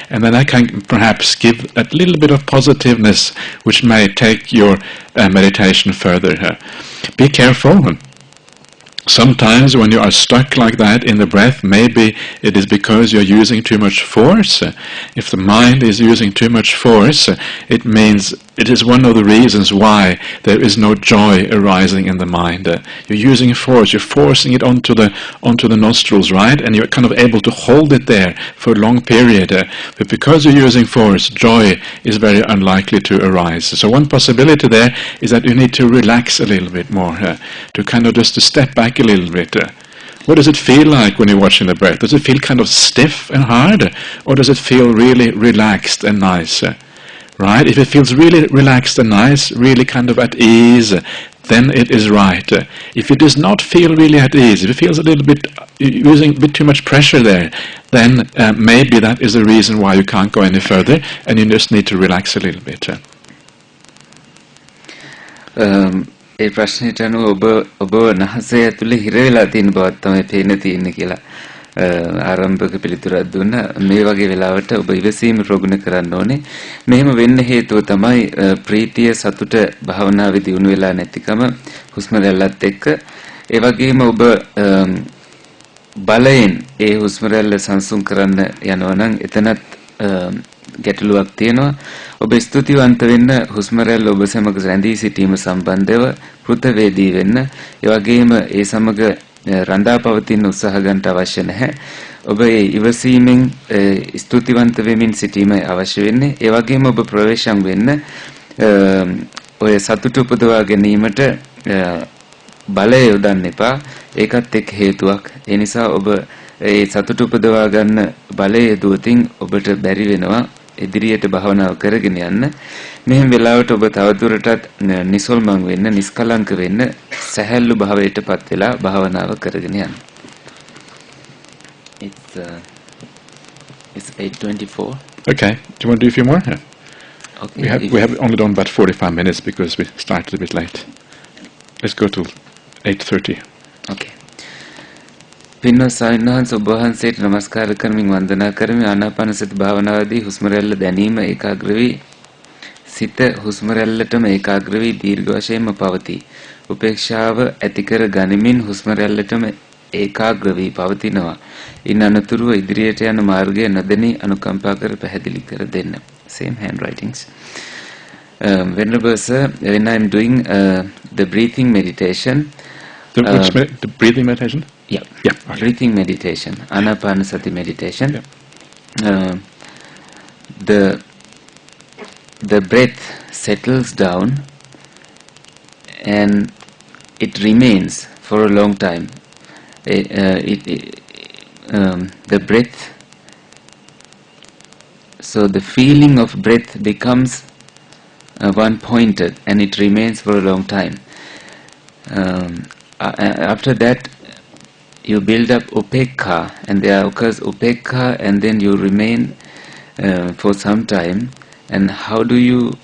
And then I can perhaps give a little bit of positiveness which may take your meditation further. Be careful. Sometimes when you are stuck like that in the breath, maybe it is because you're using too much force. If the mind is using too much force, it means it is one of the reasons why there is no joy arising in the mind. You're using force, you're forcing it onto the nostrils, right? And you're kind of able to hold it there for a long period. But because you're using force, joy is very unlikely to arise. So one possibility there is that you need to relax a little bit more, to kind of just to step back a little bit. What does it feel like when you're watching the breath? Does it feel kind of stiff and hard, or does it feel really relaxed and nice? Right? If it feels really relaxed and nice, really kind of at ease, then it is right. If it does not feel really at ease, if it feels a little bit, using a bit too much pressure there, then maybe that is the reason why you can't go any further, and you just need to relax a little bit. ඒ ප්‍රශ්නෙට අනුව ඔබ නහසේ ඇතුලේ හිර වෙලා තියෙන බවත් තමයි පේන්න තියෙන්නේ කියලා ආරම්භක පිළිතුරක් දුන්නා. මේ වගේ වෙලාවට ඔබ ඉවසීම ප්‍රගුණ කරන්න ඕනේ. මෙහෙම වෙන්න හේතුව තමයි ප්‍රීතිය සතුට භාවනාවේ දියුණු වෙලා නැතිකම හුස්ම රැල්ලත් එක්ක. ඒ වගේම ඔබ බලයෙන් ඒ හුස්ම රැල්ල සංසුන් කරන්න යනවා නම් එතනත් ගැටලුවක් තියෙනවා. ඔබ ස්තුතිවන්ත වෙන්න හුස්ම රැල්ල ඔබ සමග රැඳී සිටීම සම්බන්ධව කෘතවේදී වෙන්න. ඒ වගේම ඒ සමග රඳා පවතින උත්සාහ ගන්නට අවශ්‍ය නැහැ. ඔබ ඒ ඉවසීමෙන් ස්තුතිවන්ත වෙමින් සිටීම අවශ්‍ය වෙන්නේ. ඒ වගේම ඔබ ප්‍රවේශම් වෙන්න ඔය සතුට උපදවා ගැනීමට බලය යොදන්න එපා. ඒකත් එක් හේතුවක්. ඒ නිසා ඔබ ඒ සතුට උපදවා ගන්න බලය යොදුවතින් ඔබට බැරි වෙනවා ඉදිරියට භාවනාව කරගෙන යන්න. මෙහෙම වෙලාවට ඔබ තවදුරටත් නිසල්මන් වෙන්න, නිස්කලංක වෙන්න, සැහැල්ලු භාවයටපත් වෙලා භාවනාව කරගෙන යන්න. It's 8:24. Okay. Do you want to do a few more? Yeah. Okay. We have only done about 45 minutes because we started a bit late. Let's go to 8:30. Okay. පින්වත් ස්වාමීන් වහන්සේ ඔබ වහන්සේට নমස්කාර කරමින් වන්දනා කරමි. ආනාපානසති භාවනාවේදී හුස්ම රැල්ල දැනීම ඒකාග්‍ර වී සිත හුස්ම රැල්ලටම ඒකාග්‍ර වී දීර්ඝ වශයෙන්ම පවතී. උපේක්ෂාව ඇති කර ගනිමින් හුස්ම රැල්ලටම ඒකාග්‍ර වී පවතිනවා. ඉන් අනතුරුව ඉදිරියට යන මාර්ගය නොදැනී අනුකම්පා කර පැහැදිලි කර දෙන්න. Same handwritings. Venerable sir, when I am doing the breathing meditation, The breathing meditation? Yeah. Okay. Breathing meditation, Anapanasati meditation. Yeah. The breath settles down and it remains for a long time. The breath, so the feeling of breath becomes one-pointed and it remains for a long time. After that, you build up upekha, and there occurs upekha, and then you remain for some time. And how do you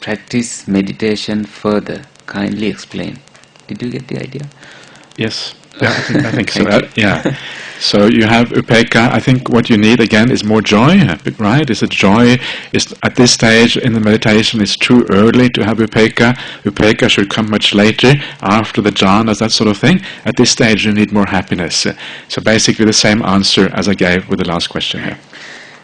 practice meditation further? Kindly explain. Did you get the idea? Yes. Yeah, I think so. Yeah. So you have upekha. I think what you need again is more joy, right? Is it joy? Is at this stage in the meditation it's too early to have upekha. Upekha should come much later, after the jhanas, that sort of thing. At this stage you need more happiness. So basically the same answer as I gave with the last question here.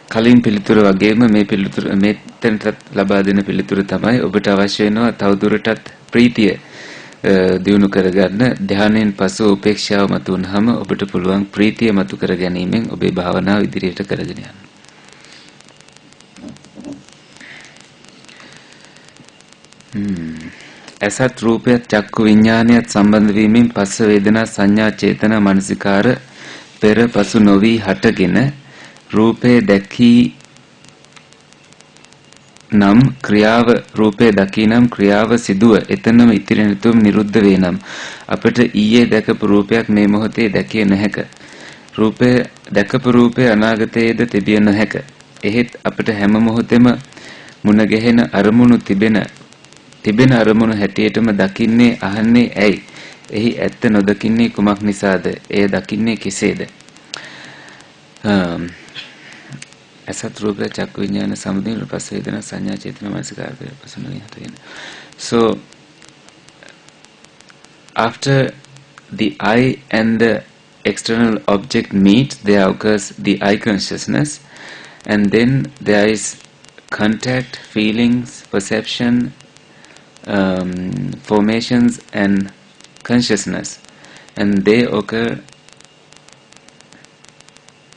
කලින් පිළිතුර වගේම මේ පිළිතුර මෙතනට ලබා දෙන පිළිතුර තමයි ඔබට අවශ්‍ය වෙනවා තවදුරටත් ප්‍රීතිය දියුණු කරගන්න ධානයෙන් පසු උපේක්ෂාව මතු වුනහම ඔබට පුළුවන් ප්‍රීතිය මතු කර ගැනීමෙන් ඔබේ භාවනාව ඉදිරියට කරගෙන යන්න. අසත් රූපයත් චක්කු විඥානයත් සම්බන්ධ වීමෙන් පස්ස වේදනා සංඥා චේතනා මනසිකාර පෙර පසු නොවි හටගෙන රූපේ දැකී නම් ක්‍රියාව රූපේ දකිනම් ක්‍රියාව සිදුව එතනම ඉතිරි නැතුවම නිරුද්ධ වේ නම් අපට ඊයේ දැකපු රූපයක් මේ මොහොතේ දැකිය නොහැක. රූපේ දැකපු රූපේ අනාගතයේද තිබිය නොහැක. එහෙත් අපට හැම මොහොතෙම මුණ ගැහෙන අරමුණු තිබෙන අරමුණු හැටියටම දකින්නේ අහන්නේ ඇයි? එහි ඇත්ත නොදකින්නේ කුමක් නිසාද? එය දකින්නේ කෙසේද? asat rupa chakku viññāna samudina passa vedana saññā cetana manasikara pasana hataena. So after the eye and the external object meet, there occurs the eye consciousness, and then there is contact, feelings, perception, formations and consciousness, and they occur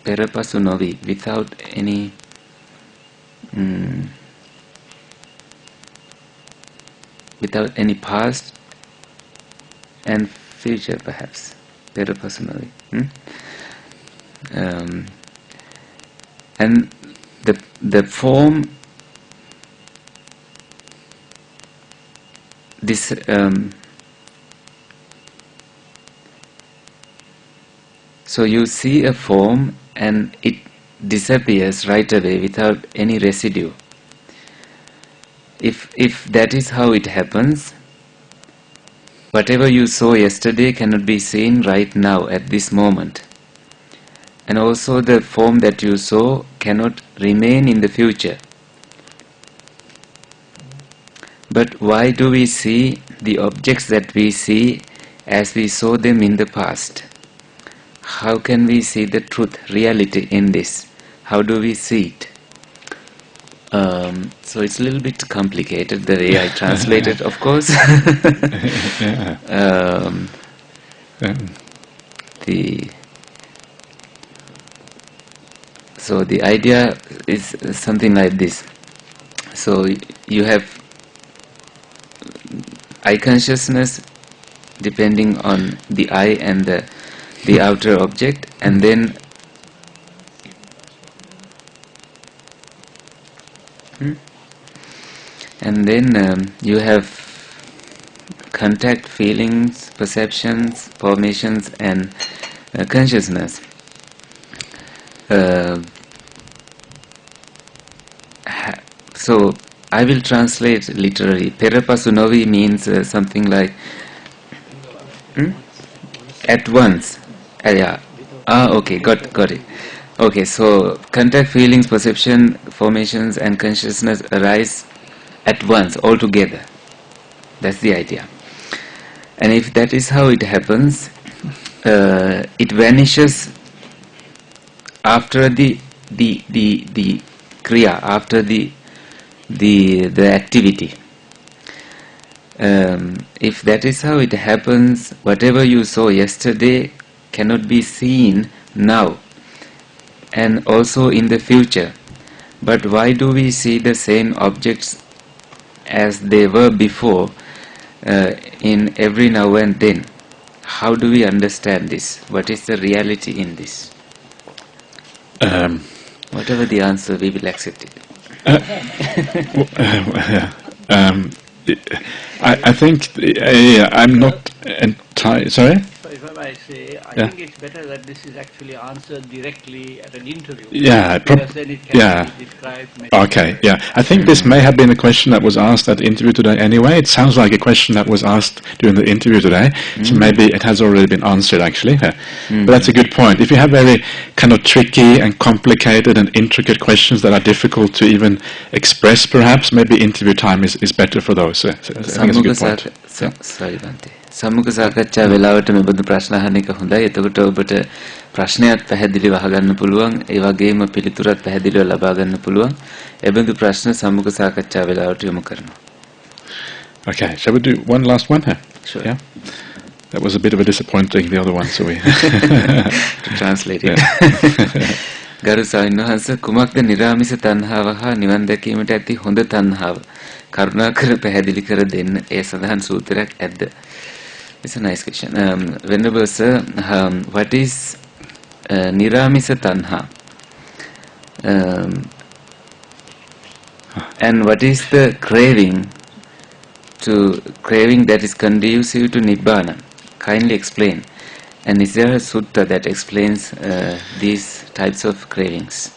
perapasu novi, without any past and future, perhaps. Perapasu novi. And the form, this so you see a form and it disappears right away without any residue. If that is how it happens, whatever you saw yesterday cannot be seen right now at this moment. And also the form that you saw cannot remain in the future. But why do we see the objects that we see as we saw them in the past? How can we see the truth, reality in this? How do we see it? So it's a little bit complicated the way I translate it, of course. So the idea is something like this. So you have eye consciousness depending on the eye and the outer object, and then you have contact, feelings, perceptions, formations and consciousness. So I will translate literally. Perapasu novi means something like at once. Okay, got it. Okay, so contact, feelings, perception, formations and consciousness arise at once, all together. That's the idea. And if that is how it happens, it vanishes after the kriya, after the activity. If that is how it happens, whatever you saw yesterday cannot be seen now and also in the future. But why do we see the same objects as they were before in every now and then? How do we understand this? What is the reality in this? Whatever the answer, we will accept it. I think I'm not entirely sorry. If I might say, I think it's better that this is actually answered directly at an interview. Because then it can be described. Okay, I think this may have been a question that was asked at the interview today anyway. It sounds like a question that was asked during the interview today, so maybe it has already been answered actually. But that's a good point. If you have very kind of tricky and complicated and intricate questions that are difficult to even express, perhaps, maybe interview time is better for those. I think it's a good point. Sorry, Bante. සම්මුඛ සාකච්ඡා වෙලාවට මේ බඳු ප්‍රශ්න අහන එක හොඳයි. එතකොට ඔබට ප්‍රශ්නයක් පැහැදිලිව අහගන්න පුළුවන්. ඒ වගේම පිළිතුරත් පැහැදිලිව ලබා ගන්න පුළුවන්. ඒ බඳු ප්‍රශ්න සම්මුඛ සාකච්ඡා වෙලාවට යොමු කරනවා. Okay, shall we do one last one here? Sure. Yeah. That was a bit of a disappointing, the other one, so we... to translate it. Garu Sainwahansa, kumakda niramisa tanhava ha niwan dakimata ඇති හොඳ තණ්හාව කරුණාකර පැහැදිලි කර දෙන්න ඒ සඳහන් සූත්‍රයක් ඇද්ද? It's a nice question. Venerable sir, what is niramisa tanha? And what is the craving that is conducive to nibbana? Kindly explain. And is there a sutta that explains these types of cravings?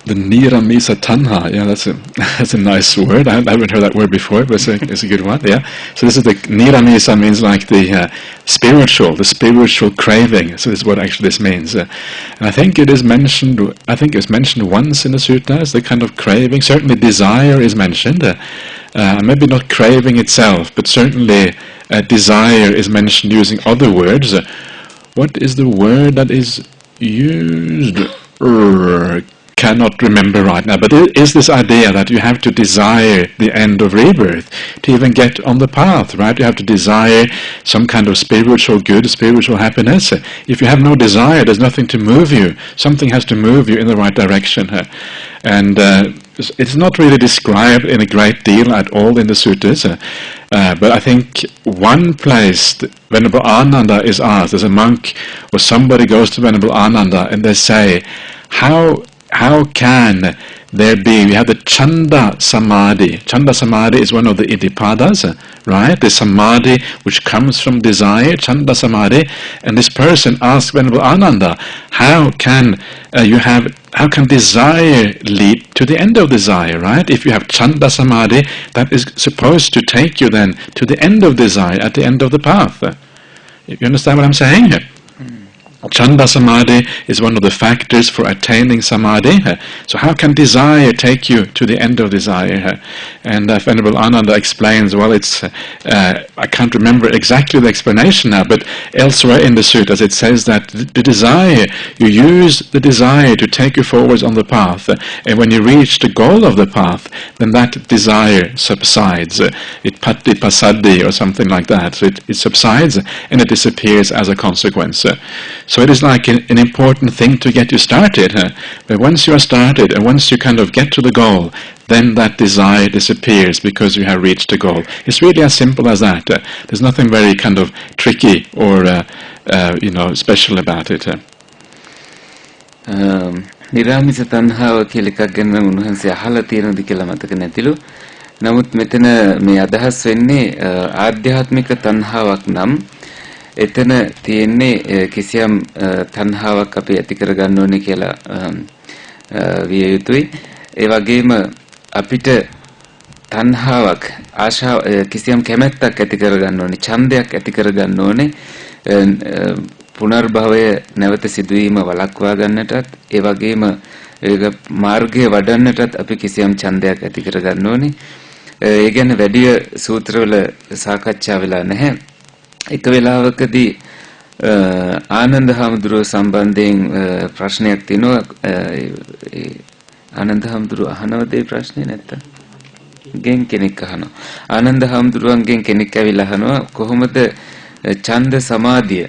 The niramisa tanha, yeah, that's a nice word. I haven't heard that word before, but it's a good one. Yeah. So this is the niramisa means like the spiritual craving. So this is what actually this means. And I think it is mentioned. I think it's mentioned once in the suttas. The kind of craving, certainly desire is mentioned. Maybe not craving itself, but certainly desire is mentioned using other words. What is the word that is used? Cannot remember right now, but it is this idea that you have to desire the end of rebirth to even get on the path, right? You have to desire some kind of spiritual good, spiritual happiness. If you have no desire, there's nothing to move you. Something has to move you in the right direction. And it's not really described in a great deal at all in the suttas, but I think one place Venerable Ananda is asked, as a monk or somebody goes to Venerable Ananda and they say, how can there be, we have the Chanda Samadhi. Chanda Samadhi is one of the Iddhipadas, right? The Samadhi which comes from desire, Chanda Samadhi. And this person asks Venerable Ananda, how can desire lead to the end of desire, right? If you have Chanda Samadhi, that is supposed to take you then to the end of desire, at the end of the path. You understand what I'm saying? Chanda Samadhi is one of the factors for attaining Samadhi. So how can desire take you to the end of desire? And Venerable Ananda explains, well, it's I can't remember exactly the explanation now, but elsewhere in the suttas it says that the desire, you use the desire to take you forwards on the path, and when you reach the goal of the path, then that desire subsides. It patti pasadi or something like that. So it subsides and it disappears as a consequence. So it is like an important thing to get you started. But once you are started and once you kind of get to the goal, then that desire disappears because you have reached the goal. It's really as simple as that. There's nothing very kind of tricky or special about it. නිරාමිස තණ්හාව කියලා එකක් ගැන නම් උන්වහන්සේ අහලා තියෙනවද කියලා මතක නැතිලු. නමුත් මෙතන මේ අදහස් වෙන්නේ ආධ්‍යාත්මික තණ්හාවක් නම් එතන තියෙන්නේ කිසියම් තණ්හාවක් අපි ඇති කරගන්න ඕනේ කියලා විය යුතුයි. ඒ වගේම අපිට තණ්හාවක් ආශාව කිසියම් කැමැත්තක් ඇති කරගන්න ඕනේ, ඡන්දයක් ඇති කරගන්න ඕනේ. පුනර්භවය නැවත සිදුවීම වළක්වා ගන්නටත් ඒ වගේම ඒක මාර්ගය වඩන්නටත් අපි කිසියම් ඡන්දයක් ඇති කරගන්න ඕනේ. ඒ ගැන වැඩි සූත්‍රවල සාකච්ඡා වෙලා නැහැ. එක වෙලාවකදී ආනන්ද හාමුදුරුවෝ සම්බන්ධයෙන් ප්‍රශ්නයක් තියෙනවා. ආනන්ද හාමුදුරුවෝ අහනවද ඒ ප්‍රශ්නේ නැත්තම් ගෙන් කෙනෙක් අහනවා. ආනන්ද හාමුදුරුවන්ගෙන් කෙනෙක් ඇවිල්ලා අහනවා කොහොමද ඡන්ද සමාධිය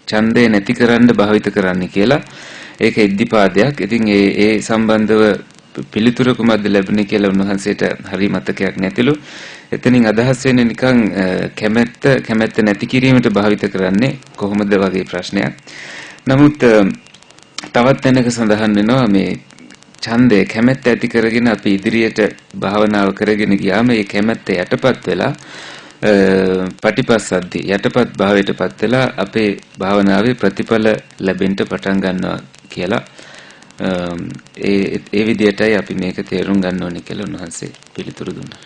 ඡන්දේ නැති කරන්න භාවිත කරන්න කියලා. ඒක ඉද්ධිපාදයක්. ඉතින් ඒ සම්බන්ධව පිළිතුර කුමක්ද ලැබුණේ කියලා උන්වහන්සේට හරි මතකයක් නැතිලු. එතනින් අදහස් වෙන්නේ නිකන් කැමැත්ත නැති කිරීමට භාවිත කරන්නේ කොහොමද වගේ ප්‍රශ්නයක්. නමුත් තවත් තැනක සඳහන් වෙනවා මේ ඡන්දය කැමැත්ත ඇති කරගෙන අපි ඉදිරියට භාවනාව කරගෙන ගියාම මේ කැමැත්ත යටපත් වෙලා පටිපස්සද්ධි යටපත් භාවයටපත් වෙලා අපේ භාවනාවේ ප්‍රතිඵල ලැබෙන්න පටන් ගන්නවා කියලා ඒ විදියටයි අපි මේක තේරුම් ගන්න ඕනේ කියලා උන්වහන්සේ පිළිතුරු දුන්නා.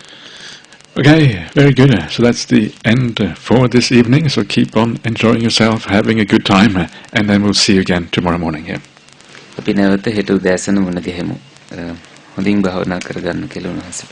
Okay, very good. So that's the end for this evening. So keep on enjoying yourself, having a good time, and then we'll see you again tomorrow morning here. අපි නැවත හෙට උදෑසන මුණ ගැහෙමු. හොඳින් භාවනා කරගන්න කියලා උන්වහන්සේ